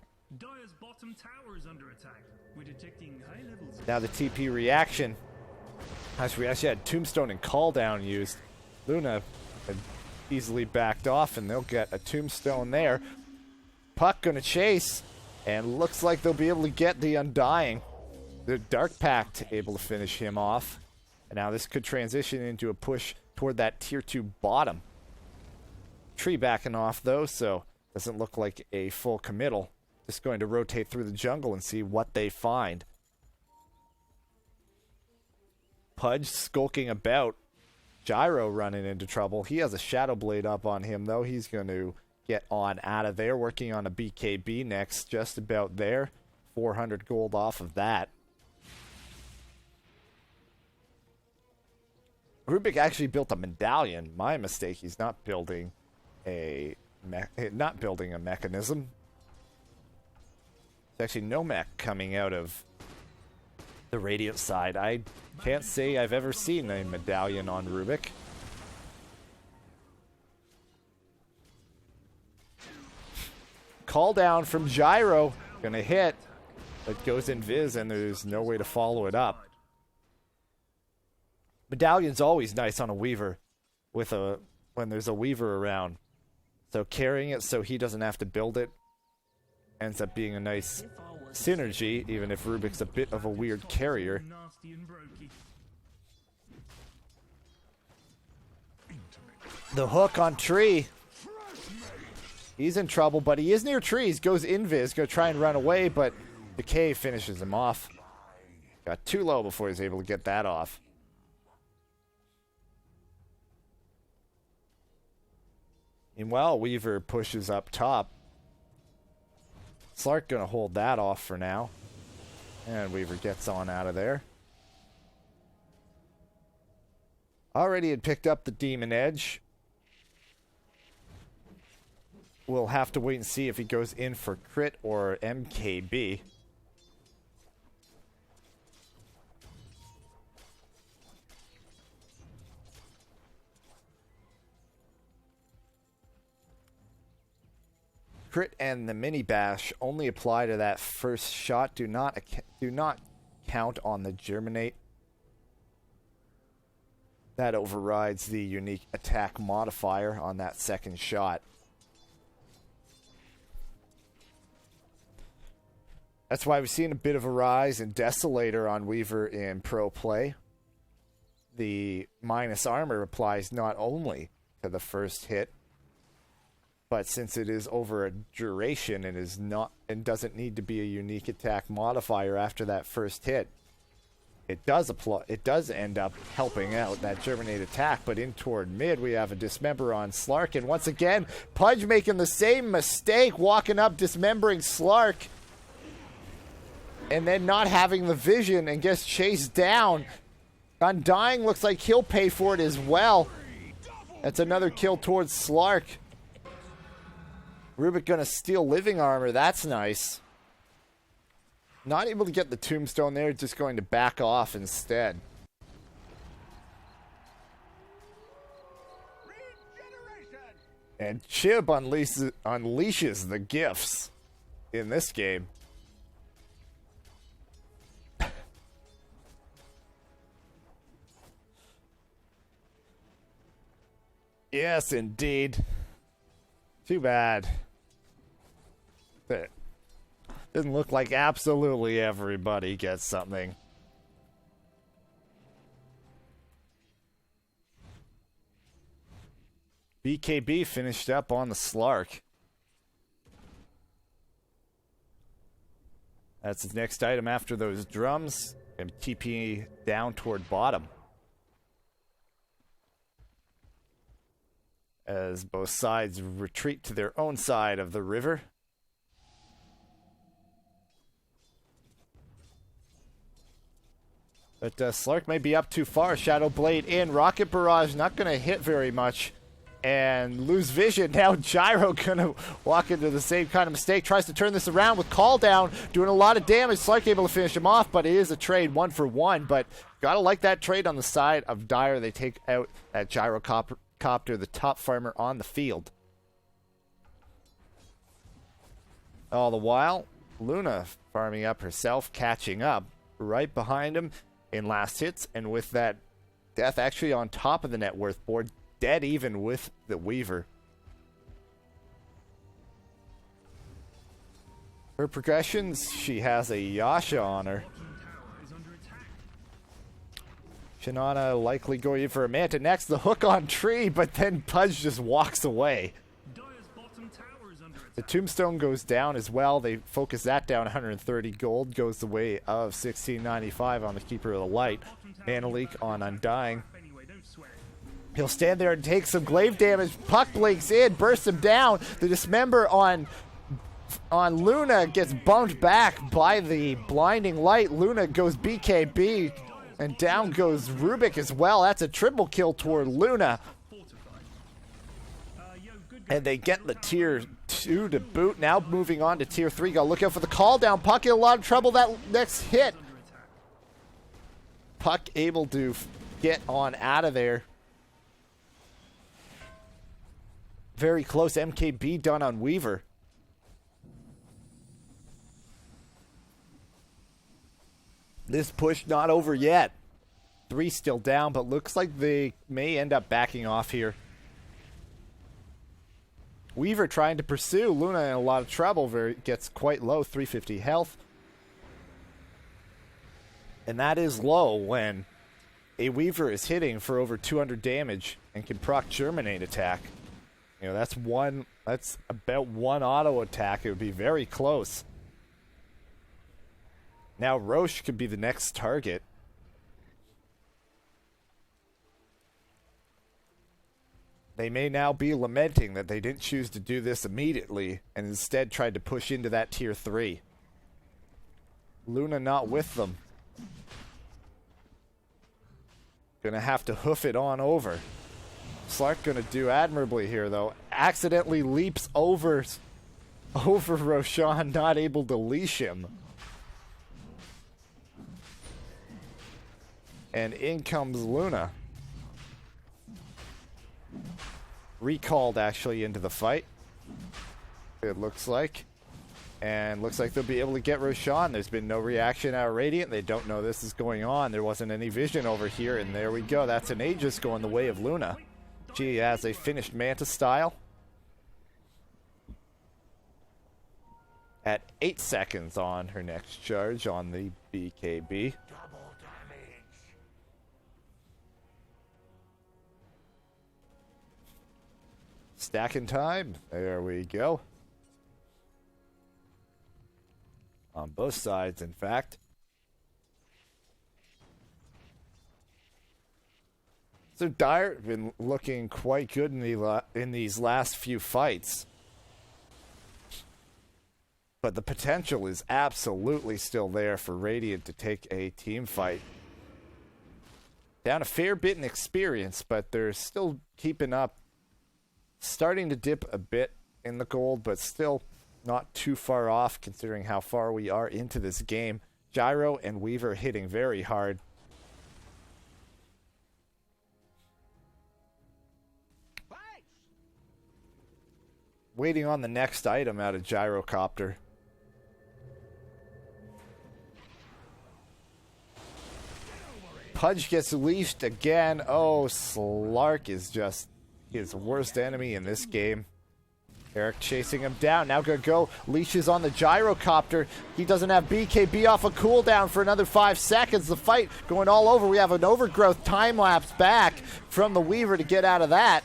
Now the TP reaction. Actually, we actually had Tombstone and Call Down used. Luna had easily backed off, and they'll get a Tombstone there. Puck gonna chase, and looks like they'll be able to get the Undying. The Dark Pact able to finish him off. And now this could transition into a push toward that tier 2 bottom. Tree backing off though, so doesn't look like a full committal. Just going to rotate through the jungle and see what they find. Pudge skulking about. Gyro running into trouble. He has a Shadow Blade up on him though. He's going to get on out of there. Working on a BKB next. Just about there. 400 gold off of that. Rubik actually built a medallion. My mistake. He's not building a mechanism. There's actually no mech coming out of the Radiant side. I can't say I've ever seen a medallion on Rubik. Call down from Gyro. Gonna hit. It goes invis and there's no way to follow it up. Medallion's always nice on a Weaver when there's a Weaver around. So carrying it so he doesn't have to build it ends up being a nice synergy, even if Rubik's a bit of a weird carrier. Nasty and brokey. The hook on Tree. He's in trouble, but he is near trees. Goes invis, gonna try and run away, but Decay finishes him off. Got too low before he's able to get that off. Meanwhile, Weaver pushes up top. Slark gonna hold that off for now. And Weaver gets on out of there. Already had picked up the Demon Edge. We'll have to wait and see if he goes in for crit or MKB. Crit and the mini bash only apply to that first shot. Do not count on the germinate. That overrides the unique attack modifier on that second shot. That's why we've seen a bit of a rise in Desolator on Weaver in pro play. The minus armor applies not only to the first hit, but since it is over a duration and is not and doesn't need to be a unique attack modifier after that first hit, it does apply. It does end up helping out that germinate attack. But in toward mid, we have a dismember on Slark, and once again, Pudge making the same mistake, walking up, dismembering Slark, and then not having the vision and gets chased down. Undying looks like he'll pay for it as well. That's another kill towards Slark. Rubik gonna steal living armor. That's nice. Not able to get the tombstone there, just going to back off instead. And Chib unleashes the gifts in this game. Yes, indeed. Too bad. But doesn't look like absolutely everybody gets something. BKB finished up on the Slark. That's his next item after those drums. And TP down toward bottom. As both sides retreat to their own side of the river. But Slark may be up too far. Shadow Blade in. Rocket Barrage not going to hit very much. And lose vision. Now Gyro going to walk into the same kind of mistake. Tries to turn this around with Call Down. Doing a lot of damage. Slark able to finish him off. But it is a trade 1-for-1. But gotta like that trade on the side of Dire. They take out that Gyrocopter, the top farmer on the field. All the while, Luna farming up herself. Catching up right behind him in last hits, and with that death actually on top of the net worth board, dead even with the Weaver. Her progressions, she has a Yasha on her. Shinana likely going in for a Manta next, the hook on Tree, but then Pudge just walks away. The tombstone goes down as well. They focus that down. 130 gold goes the way of 1695 on the Keeper of the Light. Mana leak on Undying. He'll stand there and take some glaive damage. Puck blinks in, bursts him down. The dismember on Luna gets bumped back by the blinding light. Luna goes BKB, and down goes Rubik as well. That's a triple kill toward Luna. And they get the tier 2 to boot. Now moving on to tier 3. Gotta look out for the call down. Puck in a lot of trouble that next hit. Puck able to get on out of there. Very close. MKB done on Weaver. This push not over yet. 3 still down, but looks like they may end up backing off here. Weaver trying to pursue. Luna in a lot of trouble. Gets quite low, 350 health. And that is low when a Weaver is hitting for over 200 damage and can proc Germinate attack. You know, that's about one auto attack. It would be very close. Now Roche could be the next target. They may now be lamenting that they didn't choose to do this immediately and instead tried to push into that tier 3. Luna not with them. Gonna have to hoof it on over. Slark gonna do admirably here though. Accidentally leaps over Roshan, not able to leash him. And in comes Luna. Recalled actually into the fight, it looks like. And looks like they'll be able to get Roshan. There's been no reaction out of Radiant. They don't know this is going on. There wasn't any vision over here, and there we go. That's an Aegis going the way of Luna. She has a finished Manta style. At 8 seconds on her next charge on the BKB. Stacking time. There we go. On both sides, in fact. So Dire have been looking quite good in these last few fights. But the potential is absolutely still there for Radiant to take a team fight. Down a fair bit in experience, but they're still keeping up. Starting to dip a bit in the gold, but still not too far off considering how far we are into this game. Gyro and Weaver hitting very hard. Waiting on the next item out of Gyrocopter. Pudge gets leashed again. Oh, Slark is just his worst enemy in this game. Eric chasing him down. Now gonna go. Leashes on the Gyrocopter. He doesn't have BKB off a cooldown for another 5 seconds. The fight going all over. We have an overgrowth time-lapse back from the Weaver to get out of that.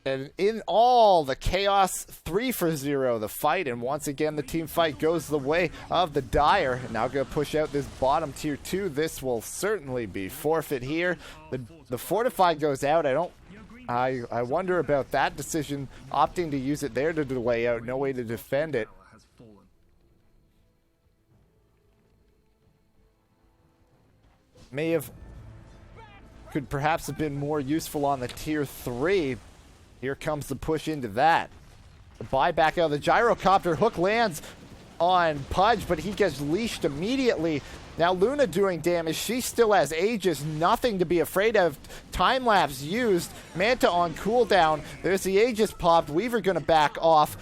And in all, the chaos 3-for-0, the fight. And once again, the team fight goes the way of the Dire. Now going to push out this bottom tier 2. This will certainly be forfeit here. The Fortify goes out. I wonder about that decision, opting to use it there to delay out. No way to defend it. Could perhaps have been more useful on the tier 3. Here comes the push into that. The buyback out of the Gyrocopter. Hook lands on Pudge, but he gets leashed immediately. Now Luna doing damage. She still has Aegis. Nothing to be afraid of. Time-lapse used. Manta on cooldown. There's the Aegis popped. Weaver gonna back off.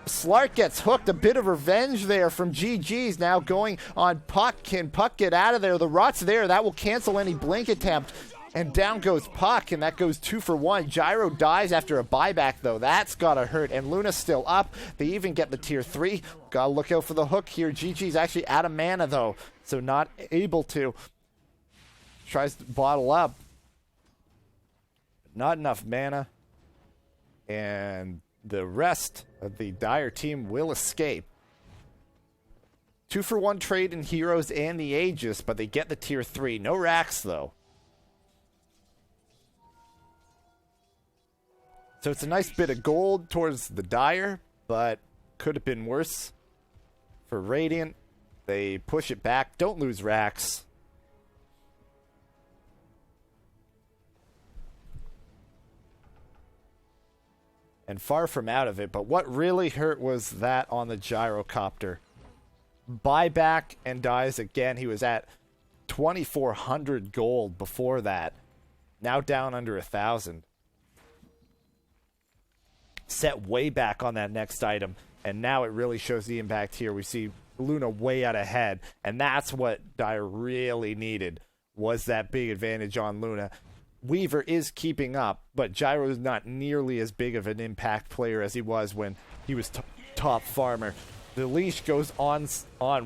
Slark gets hooked. A bit of revenge there from GG's. Now going on Puck. Can Puck get out of there? The Rot's there. That will cancel any blink attempt. And down goes Puck, and that goes 2 for 1. Gyro dies after a buyback, though. That's gotta hurt. And Luna's still up. They even get the tier 3. Gotta look out for the hook here. GG's actually out of mana, though, so not able to. Tries to bottle up. Not enough mana. And the rest of the Dire team will escape. 2 for 1 trade in heroes and the Aegis, but they get the tier 3. No racks, though. So it's a nice bit of gold towards the Dire, but could have been worse for Radiant. They push it back. Don't lose racks. And far from out of it, but what really hurt was that on the Gyrocopter. Buyback and dies again. He was at 2,400 gold before that. Now down under 1,000. Set way back on that next item, and now it really shows the impact here. We see Luna way out ahead, and that's what Dire really needed, was that big advantage on Luna. Weaver is keeping up, but Gyro is not nearly as big of an impact player as he was when he was top farmer. The leash goes on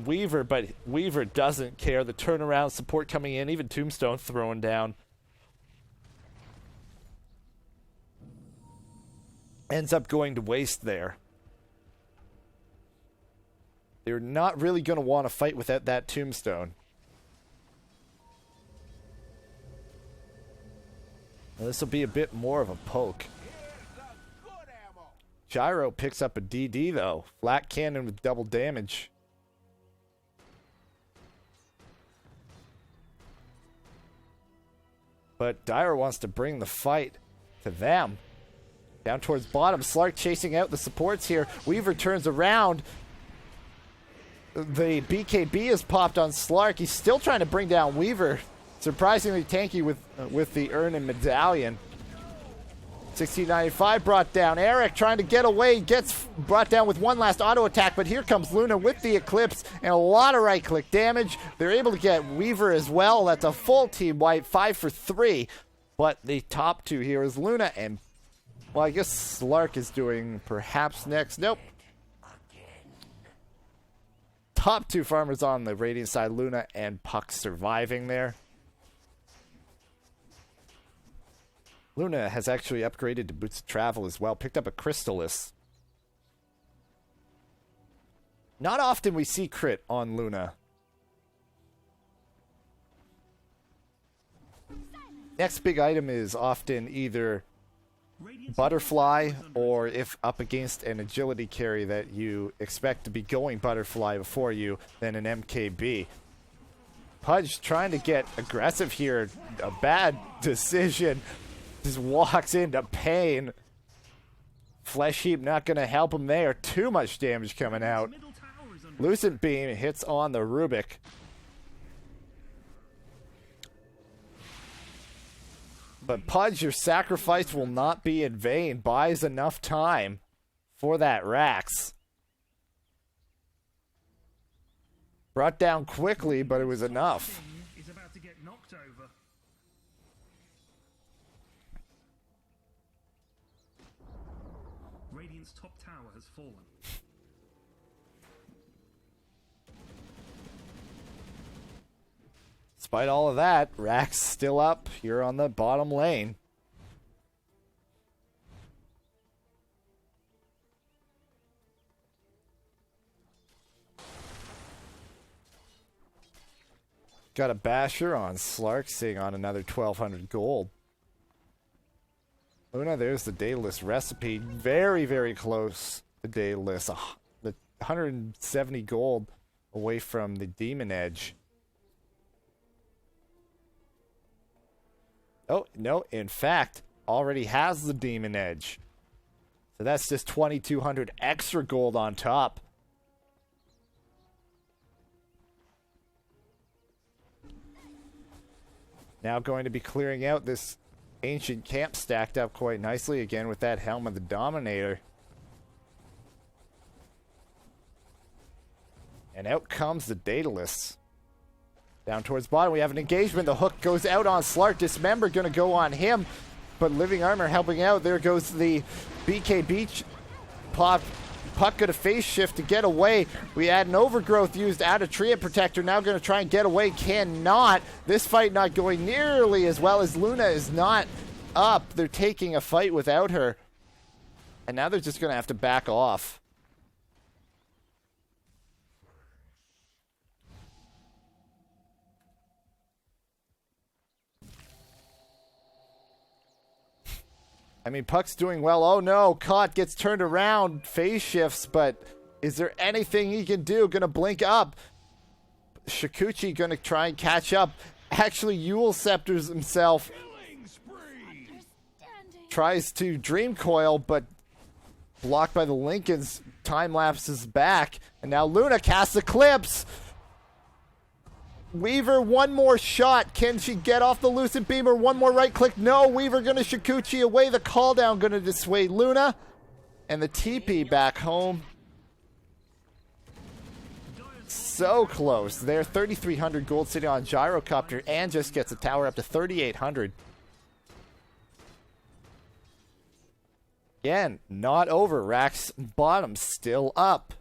Weaver, but Weaver doesn't care. The turnaround support coming in, even Tombstone throwing down. Ends up going to waste there. They're not really going to want to fight without that Tombstone. Now, this will be a bit more of a poke. Gyro picks up a DD though. Flat cannon with double damage. But Dire wants to bring the fight to them. Down towards bottom. Slark chasing out the supports here. Weaver turns around. The BKB is popped on Slark. He's still trying to bring down Weaver. Surprisingly tanky with the urn and medallion. 1695 brought down. Eric trying to get away. Gets brought down with one last auto attack. But here comes Luna with the Eclipse and a lot of right click damage. They're able to get Weaver as well. That's a full team wipe. 5 for 3. But the top two here is Luna and... well, I guess Slark is doing perhaps next. Nope. Top two farmers on the Radiant side. Luna and Puck surviving there. Luna has actually upgraded to Boots of Travel as well. Picked up a Crystallis. Not often we see crit on Luna. Next big item is often either Butterfly, or if up against an agility carry that you expect to be going Butterfly before you, then an MKB. Pudge trying to get aggressive here. A bad decision. Just walks into pain. Flesh Heap not going to help him there. Too much damage coming out. Lucent Beam hits on the Rubik. But Pudge, your sacrifice will not be in vain. Buys enough time for that Rax. Brought down quickly, but it was enough. Is about to get knocked over. Radiant's top tower has fallen. Despite all of that, Rax still up here on the bottom lane. Got a basher on Slark, sitting on another 1,200 gold. Luna, there's the Daedalus recipe. Very, very close to Daedalus. The 170 gold away from the Demon Edge. Oh, no, in fact, already has the Demon Edge. So that's just 2,200 extra gold on top. Now going to be clearing out this ancient camp stacked up quite nicely again with that Helm of the Dominator. And out comes the Daedalus. Down towards bottom, we have an engagement. The hook goes out on Slark. Dismember going to go on him. But Living Armor helping out. There goes the BKB pop. Puck got a phase shift to get away. We had an Overgrowth used out of Triad Protector. Now going to try and get away. Cannot. This fight not going nearly as well as Luna is not up. They're taking a fight without her. And now they're just going to have to back off. I mean, Puck's doing well. Oh no, Caught gets turned around, phase shifts, but is there anything he can do? Gonna blink up. Shikuchi gonna try and catch up. Actually, Yule Scepters himself. Tries to Dream Coil, but blocked by the Lincolns. Time lapses back, and now Luna casts Eclipse. Weaver, one more shot. Can she get off the Lucent Beamer? One more right click. No, Weaver going to Shikuchi away. The call down going to dissuade Luna. And the TP back home. So close. There, 3,300 gold sitting on Gyrocopter and just gets a tower up to 3,800. Again, not over. Rack's bottom still up.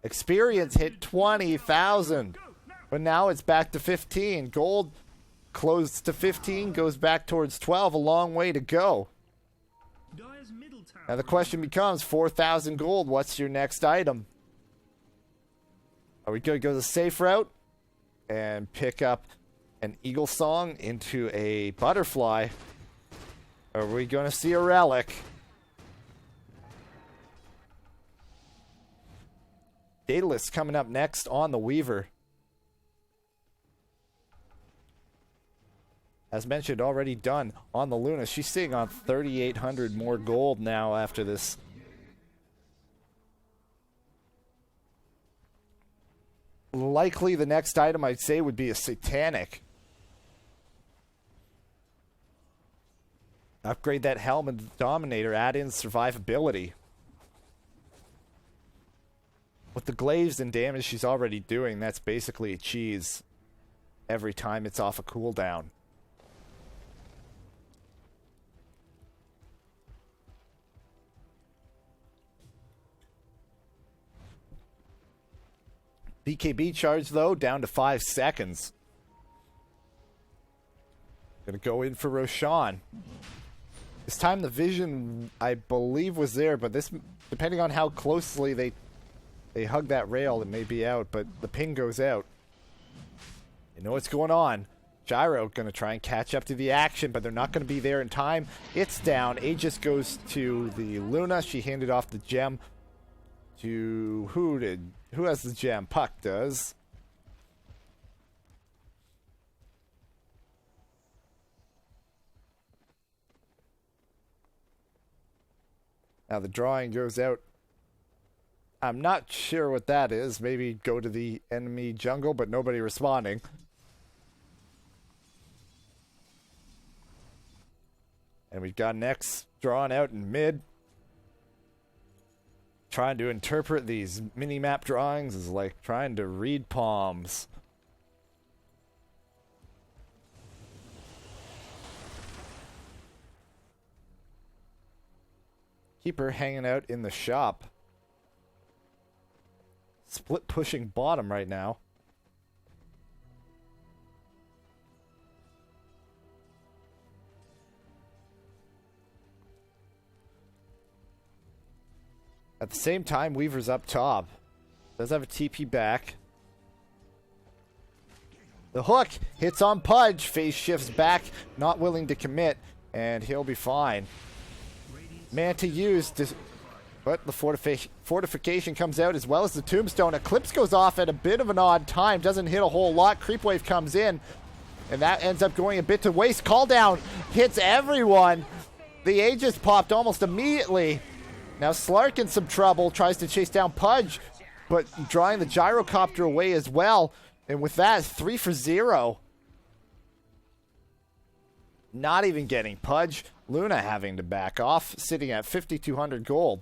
Experience hit 20,000. But now it's back to 15. Gold close to 15, goes back towards 12. A long way to go. Dire's middle tower. Now the question becomes, 4,000 gold, what's your next item? Are we going to go the safe route and pick up an eagle song into a butterfly? Or are we going to see a relic? Daedalus coming up next on the Weaver. As mentioned, already done on the Luna. She's sitting on 3,800 more gold now after this. Likely the next item I'd say would be a Satanic. Upgrade that helm and Dominator, add in survivability. With the glaives and damage she's already doing, that's basically a cheese every time it's off a cooldown. BKB charge, though, down to 5 seconds. Gonna go in for Roshan. This time the vision, I believe, was there, but this, depending on how closely they hug that rail, it may be out, but the ping goes out. You know what's going on. Gyro gonna try and catch up to the action, but they're not gonna be there in time. It's down. Aegis goes to the Luna. She handed off the gem to who has the gem? Puck does. Now the drawing goes out. I'm not sure what that is. Maybe go to the enemy jungle, but nobody responding. And we've got Nex drawn out in mid. Trying to interpret these mini-map drawings is like trying to read palms. Keep her hanging out in the shop. Split pushing bottom right now. At the same time, Weaver's up top. Does have a TP back. The hook hits on Pudge. Phase shifts back, not willing to commit, and he'll be fine. Man to use, but the fortification comes out as well as the tombstone. Eclipse goes off at a bit of an odd time. Doesn't hit a whole lot. Creep wave comes in, and that ends up going a bit to waste. Call down hits everyone. The Aegis popped almost immediately. Now Slark in some trouble, tries to chase down Pudge, but drawing the gyrocopter away as well. And with that, 3 for 0. Not even getting Pudge. Luna having to back off, sitting at 5,200 gold.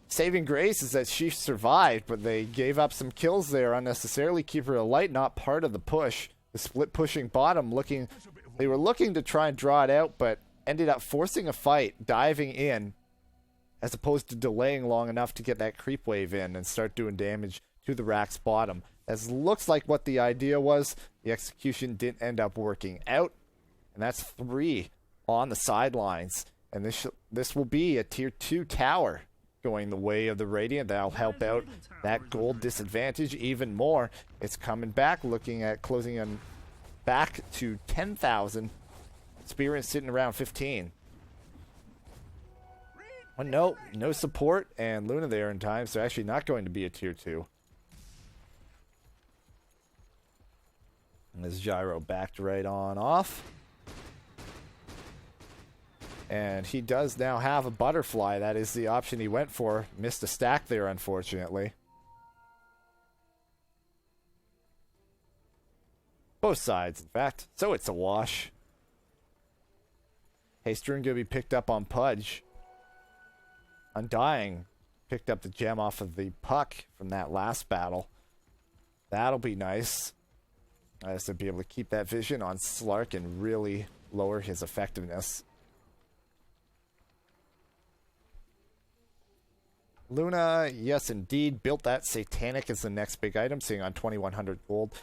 Saving grace is that she survived, but they gave up some kills there unnecessarily. Keep her alight, not part of the push. The split pushing bottom, they were looking to try and draw it out, but ended up forcing a fight, diving in, as opposed to delaying long enough to get that creep wave in and start doing damage to the rack's bottom. As looks like what the idea was, the execution didn't end up working out. And that's 3 on the sidelines. And this will be a tier 2 tower going the way of the Radiant. That'll help out that gold disadvantage even more. It's coming back, looking at closing on back to 10,000. Experience sitting around 15. Well, no support, and Luna there in time, so actually not going to be a tier 2. And this Gyro backed right on off. And he does now have a butterfly. That is the option he went for. Missed a stack there, unfortunately. Both sides, in fact. So it's a wash. Hastrun going to be picked up on Pudge. Undying picked up the gem off of the Puck from that last battle. That'll be nice. As to be able to keep that vision on Slark and really lower his effectiveness. Luna, yes indeed, built that Satanic as the next big item, sitting on 2100 gold.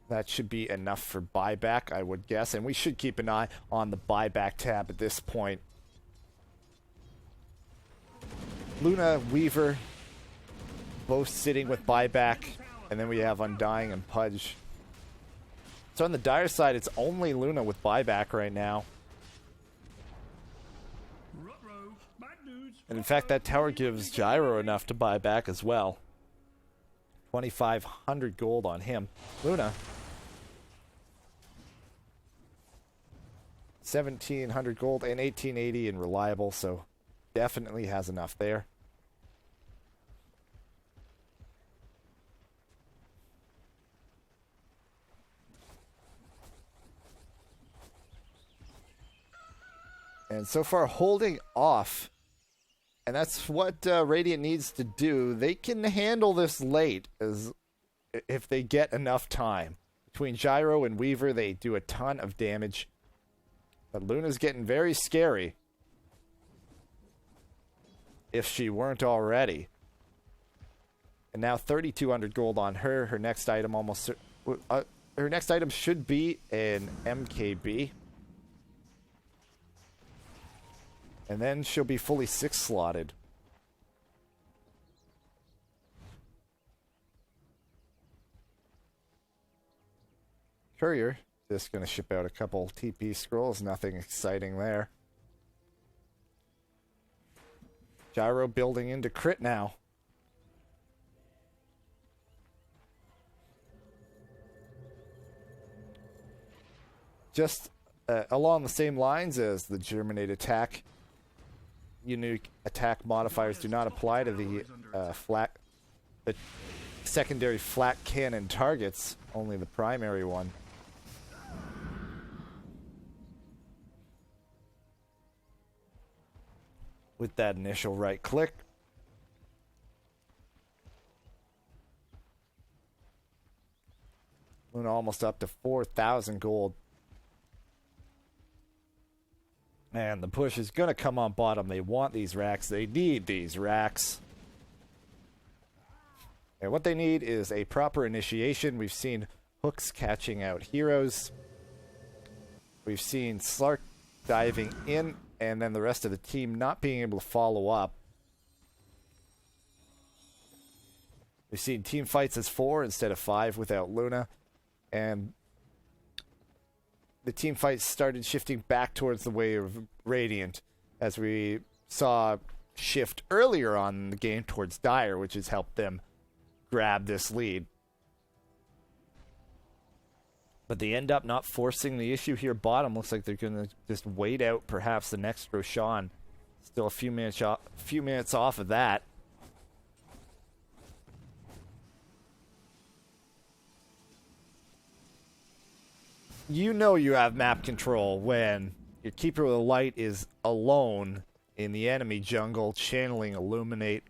That should be enough for buyback, I would guess, and we should keep an eye on the buyback tab at this point. Luna, Weaver, both sitting with buyback, and then we have Undying and Pudge. So on the Dire side, it's only Luna with buyback right now. And in fact, that tower gives Gyro enough to buy back as well. 2,500 gold on him. Luna, 1,700 gold and 1,880 in reliable, so definitely has enough there. And so far, holding off. And that's what Radiant needs to do. They can handle this late as if they get enough time. Between Gyro and Weaver, they do a ton of damage. But Luna's getting very scary. If she weren't already. And now 3,200 gold on her. Her next item her next item should be an MKB. And then she'll be fully 6-slotted. Courier, just going to ship out a couple TP scrolls. Nothing exciting there. Gyro building into crit now. Just along the same lines as the Germinate attack. Unique attack modifiers do not apply to the secondary flat cannon targets, only the primary one. With that initial right click. Luna almost up to 4,000 gold. And the push is going to come on bottom. They want these racks. They need these racks. And what they need is a proper initiation. We've seen hooks catching out heroes. We've seen Slark diving in, and then the rest of the team not being able to follow up. We've seen team fights as 4 instead of 5 without Luna. And the team fights started shifting back towards the way of Radiant, as we saw shift earlier on in the game towards Dire, which has helped them grab this lead. But they end up not forcing the issue here bottom. Looks like they're going to just wait out perhaps the next Roshan. Still a few minutes off of that. You know you have map control when your Keeper of the Light is alone in the enemy jungle channeling Illuminate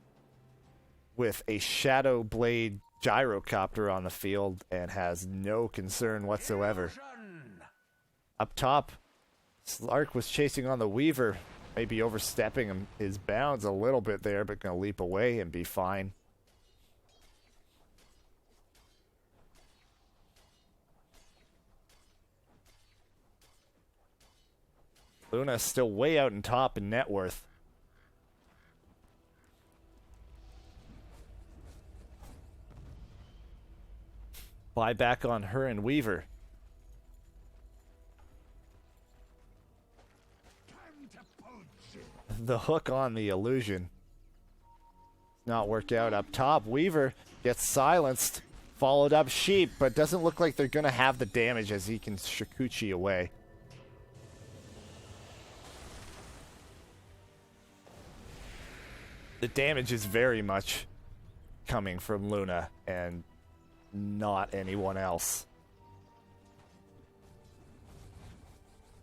with a Shadow Blade gyrocopter on the field and has no concern whatsoever. Up top, Slark was chasing on the Weaver, maybe overstepping his bounds a little bit there, but going to leap away and be fine. Luna's still way out in top in net worth. Buy back on her and Weaver. The hook on the illusion. Not work out up top. Weaver gets silenced. Followed up Sheep, but doesn't look like they're going to have the damage as he can Shikuchi away. The damage is very much coming from Luna and not anyone else.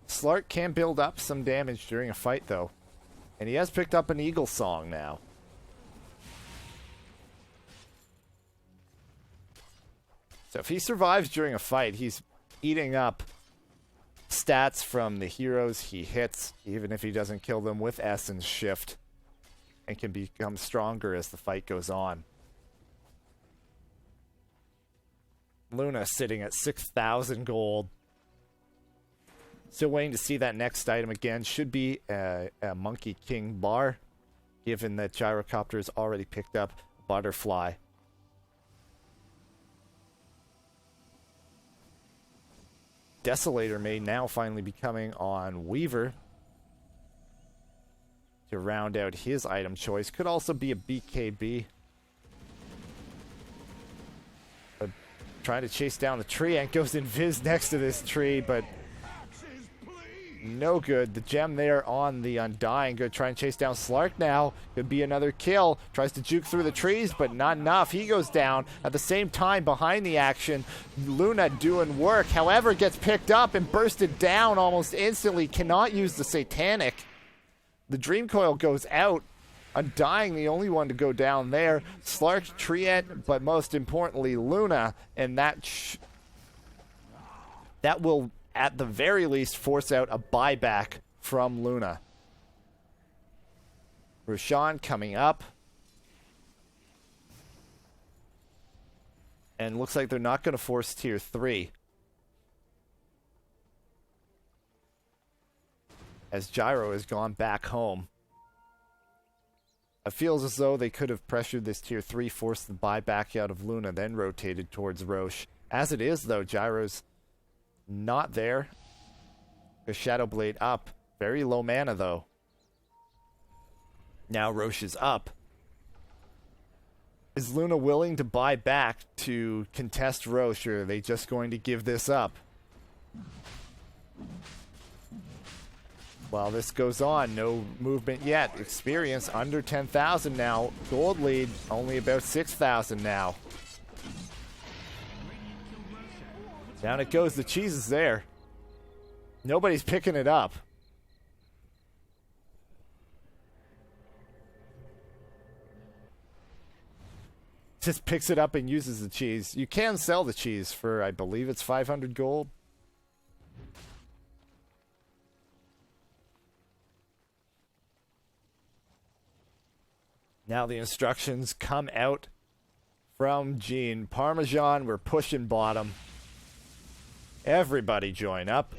Slark can build up some damage during a fight, though. And he has picked up an Eagle Song now. So if he survives during a fight, he's eating up stats from the heroes he hits, even if he doesn't kill them, with S and Shift, and can become stronger as the fight goes on. Luna sitting at 6,000 gold. Still waiting to see that next item again. Should be a Monkey King bar, given that Gyrocopter has already picked up Butterfly. Desolator may now finally be coming on Weaver to round out his item choice. Could also be a BKB. But trying to chase down the tree, and goes Invis next to this tree, but no good. The gem there on the Undying. Good, try and chase down Slark now. Could be another kill. Tries to juke through the trees, but not enough. He goes down. At the same time, behind the action, Luna doing work. However, gets picked up and bursted down almost instantly. Cannot use the Satanic. The Dream Coil goes out. Undying, the only one to go down there. Slark, Treant, but most importantly, Luna. And that will, at the very least, force out a buyback from Luna. Roshan coming up. And looks like they're not going to force tier 3. As Gyro has gone back home. It feels as though they could have pressured this tier 3, forced the buyback out of Luna, then rotated towards Roche. As it is, though, Gyro's not there. The Shadow Blade up. Very low mana, though. Now Roche is up. Is Luna willing to buy back to contest Roche, or are they just going to give this up? While this goes on, no movement yet. Experience under 10,000 now. Gold lead only about 6,000 now. Down it goes. The cheese is there. Nobody's picking it up. Just picks it up and uses the cheese. You can sell the cheese for, I believe it's 500 gold. Now the instructions come out from Gene. Parmesan, we're pushing bottom. Everybody join up.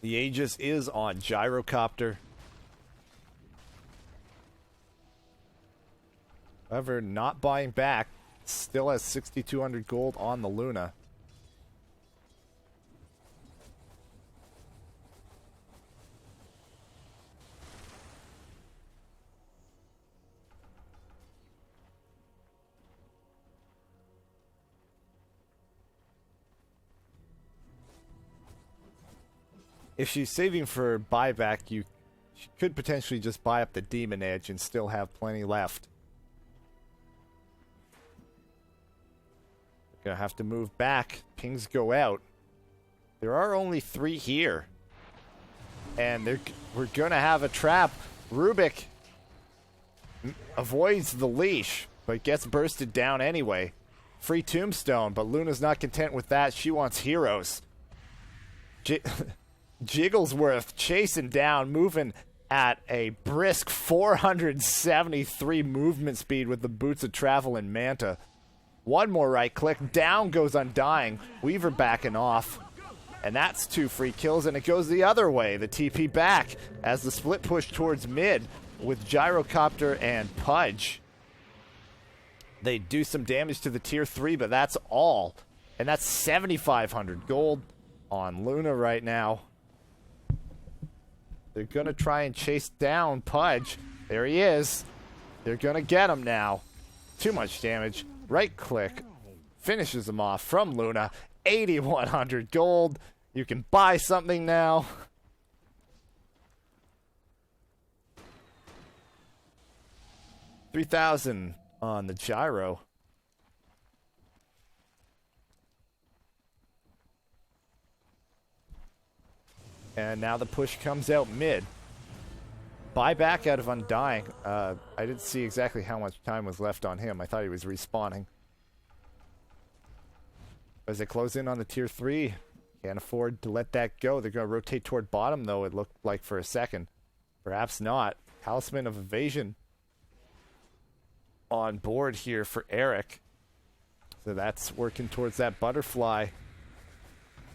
The Aegis is on Gyrocopter. However, not buying back. Still has 6,200 gold on the Luna. If she's saving for buyback, she could potentially just buy up the Demon Edge and still have plenty left. Gonna have to move back. Pings go out. There are only 3 here. And we're gonna have a trap. Rubik avoids the leash, but gets bursted down anyway. Free tombstone, but Luna's not content with that. She wants heroes. Jigglesworth chasing down, moving at a brisk 473 movement speed with the Boots of Travel and Manta. One more right click, down goes Undying. Weaver backing off. And that's 2 free kills, and it goes the other way. The TP back as the split push towards mid with Gyrocopter and Pudge. They do some damage to the tier 3, but that's all. And that's 7,500 gold on Luna right now. They're going to try and chase down Pudge. There he is. They're going to get him now. Too much damage. Right click. Finishes him off from Luna. 8,100 gold. You can buy something now. $3,000 on the Gyro. And now the push comes out mid. Buyback out of Undying. I didn't see exactly how much time was left on him. I thought he was respawning. As they close in on the tier 3, can't afford to let that go. They're going to rotate toward bottom, though, it looked like for a second. Perhaps not. Talisman of Evasion on board here for Eric. So that's working towards that butterfly.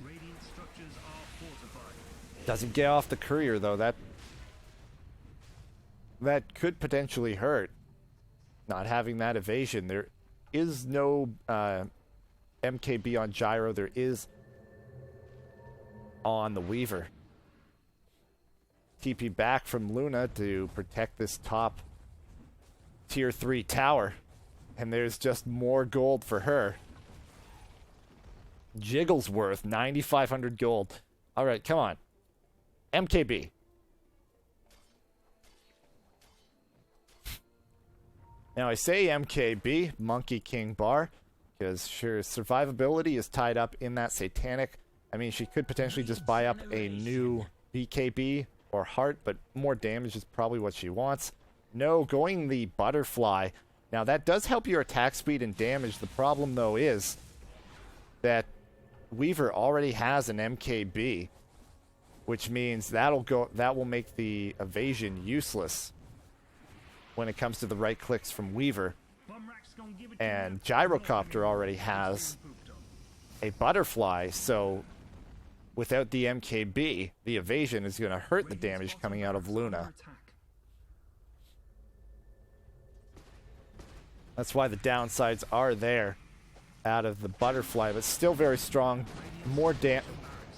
Radiant structures are fortified. Doesn't get off the courier, though. That could potentially hurt. Not having that evasion. There is no MKB on Gyro. There is on the Weaver. TP back from Luna to protect this top tier 3 tower. And there's just more gold for her. Jiggle's worth 9,500 gold. Alright, come on. MKB. Now I say MKB, Monkey King Bar, because sure, survivability is tied up in that Satanic. I mean, she could potentially just buy up a new BKB or Heart, but more damage is probably what she wants. No, going the Butterfly. Now that does help your attack speed and damage. The problem though is that Weaver already has an MKB, which means that will make the evasion useless when it comes to the right clicks from Weaver. And Gyrocopter already has a Butterfly, so without the MKB, the evasion is going to hurt the damage coming out of Luna. That's why the downsides are there out of the Butterfly, but still very strong.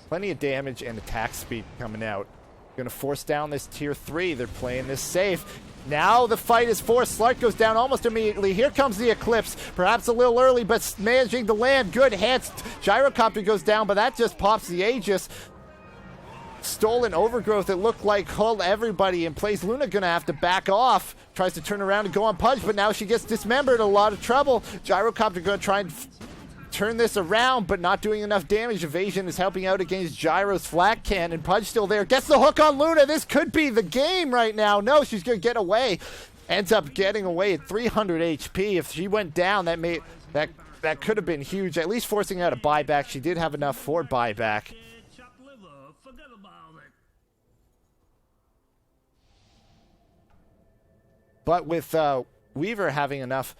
Plenty of damage and attack speed coming out. Going to force down this tier 3. They're playing this safe. Now the fight is forced. Slark goes down almost immediately. Here comes the Eclipse. Perhaps a little early, but managing to land. Good hits. Gyrocopter goes down, but that just pops the Aegis. Stolen Overgrowth, it looked like, hulled everybody in place. Luna gonna have to back off. Tries to turn around and go on Pudge, but now she gets dismembered. A lot of trouble. Gyrocopter gonna try and turn this around, but not doing enough damage. Evasion is helping out against Gyro's flat cannon. Pudge still there. Gets the hook on Luna. This could be the game right now. No, she's gonna get away. Ends up getting away at 300 HP. If she went down, that could have been huge. At least forcing out a buyback. She did have enough for buyback. But with Weaver having enough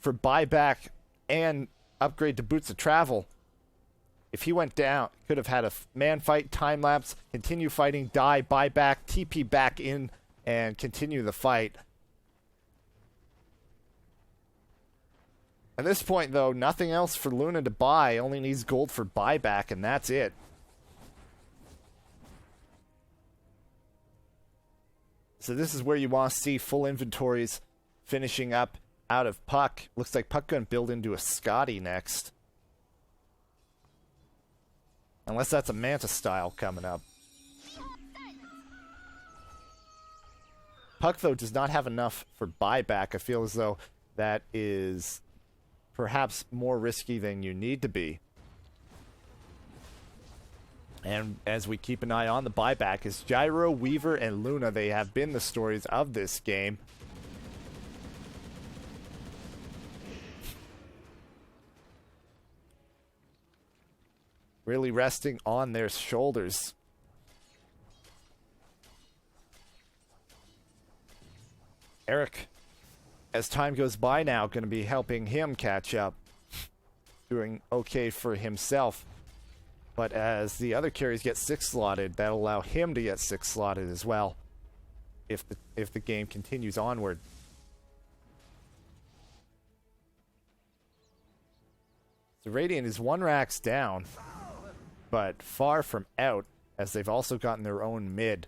for buyback and upgrade to Boots of Travel, if he went down, could have had a man fight, time lapse, continue fighting, die, buyback, TP back in, and continue the fight. At this point, though, nothing else for Luna to buy. Only needs gold for buyback, and that's it. So this is where you want to see full inventories finishing up out of Puck. Looks like Puck going to build into a Scotty next. Unless that's a Manta style coming up. Puck, though, does not have enough for buyback. I feel as though that is perhaps more risky than you need to be. And as we keep an eye on the buyback, is Gyro, Weaver, and Luna. They have been the stories of this game. Really resting on their shoulders. Eric, as time goes by now, going to be helping him catch up. Doing okay for himself. But as the other carries get 6 slotted, that'll allow him to get 6 slotted as well. If the game continues onward. So Radiant is 1 racks down, but far from out, as they've also gotten their own mid.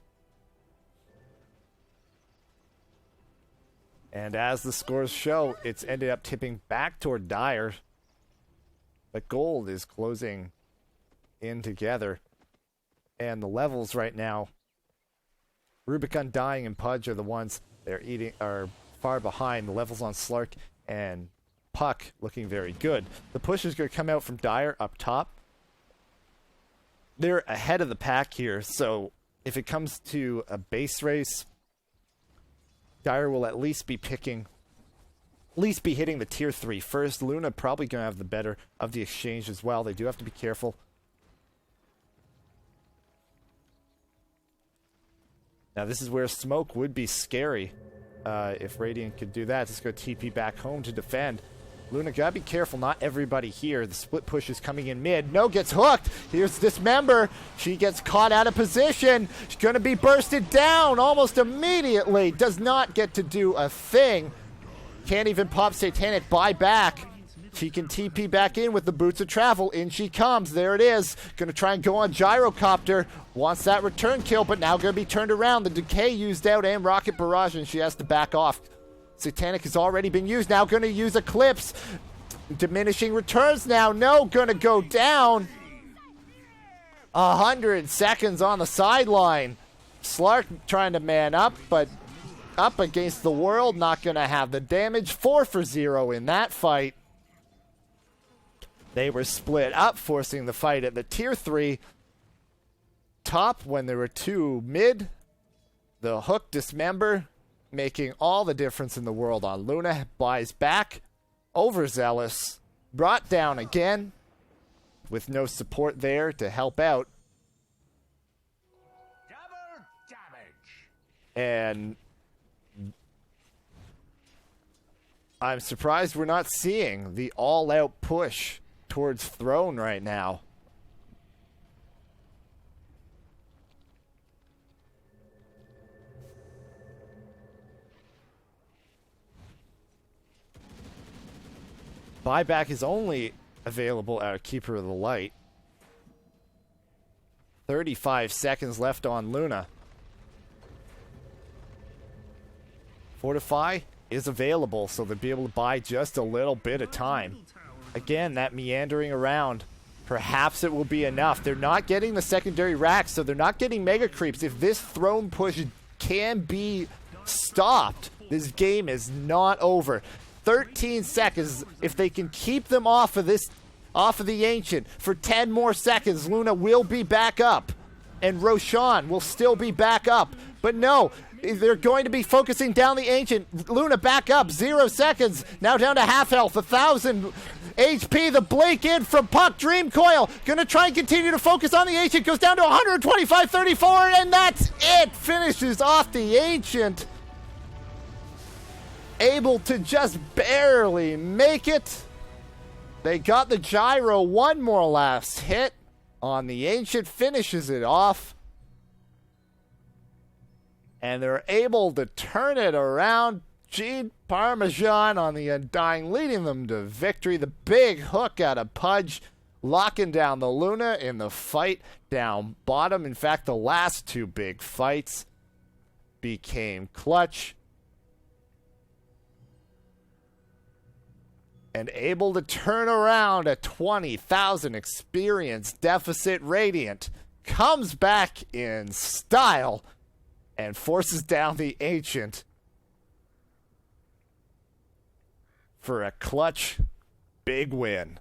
And as the scores show, it's ended up tipping back toward Dire. But gold is closing in together. And the levels right now, Rubicon, Dying, and Pudge are the ones that are far behind. The levels on Slark and Puck looking very good. The push is going to come out from Dire up top. They're ahead of the pack here, so if it comes to a base race, Dire will at least be picking least be hitting the tier 3 first. Luna probably going to have the better of the exchange as well. They do have to be careful. Now this is where smoke would be scary. If Radiant could do that, just go TP back home to defend. Luna, gotta be careful, not everybody here. The split push is coming in mid. No, gets hooked. Here's Dismember. She gets caught out of position. She's gonna be bursted down almost immediately. Does not get to do a thing. Can't even pop Satanic. Buy back. She can TP back in with the boots of travel. In she comes. There it is. Gonna try and go on Gyrocopter. Wants that return kill, but now gonna be turned around. The Decay used out and Rocket Barrage, and she has to back off. Satanic has already been used. Now gonna use Eclipse. Diminishing returns now. No, gonna go down. 100 seconds on the sideline. Slark trying to man up, but up against the world. Not gonna have the damage. 4 for 0 in that fight. They were split up, forcing the fight at the tier 3 top when there were 2 mid. The hook Dismember making all the difference in the world on Luna. Buys back. Overzealous. Brought down again. With no support there to help out. Double damage. And I'm surprised we're not seeing the all-out push towards Throne right now. Buyback is only available at Keeper of the Light. 35 seconds left on Luna. Fortify is available, so they'll be able to buy just a little bit of time. Again, that meandering around. Perhaps it will be enough. They're not getting the secondary racks, so they're not getting mega creeps. If this throne push can be stopped, this game is not over. 13 seconds. If they can keep them off of the Ancient for 10 more seconds, Luna will be back up. And Roshan will still be back up. But no, they're going to be focusing down the Ancient. Luna back up, 0 seconds. Now down to half health, 1,000 HP. The Blake in from Puck. Dream Coil. Gonna try and continue to focus on the Ancient. Goes down to 125-34, and that's it. Finishes off the Ancient. Able to just barely make it. They got the gyro. One more last hit on the Ancient. Finishes it off. And they're able to turn it around. Gene Parmesan on the Undying, leading them to victory. The big hook out of Pudge, locking down the Luna in the fight down bottom. In fact, the last 2 big fights became clutch. And able to turn around a 20,000 experience deficit. Radiant comes back in style and forces down the Ancient for a clutch big win.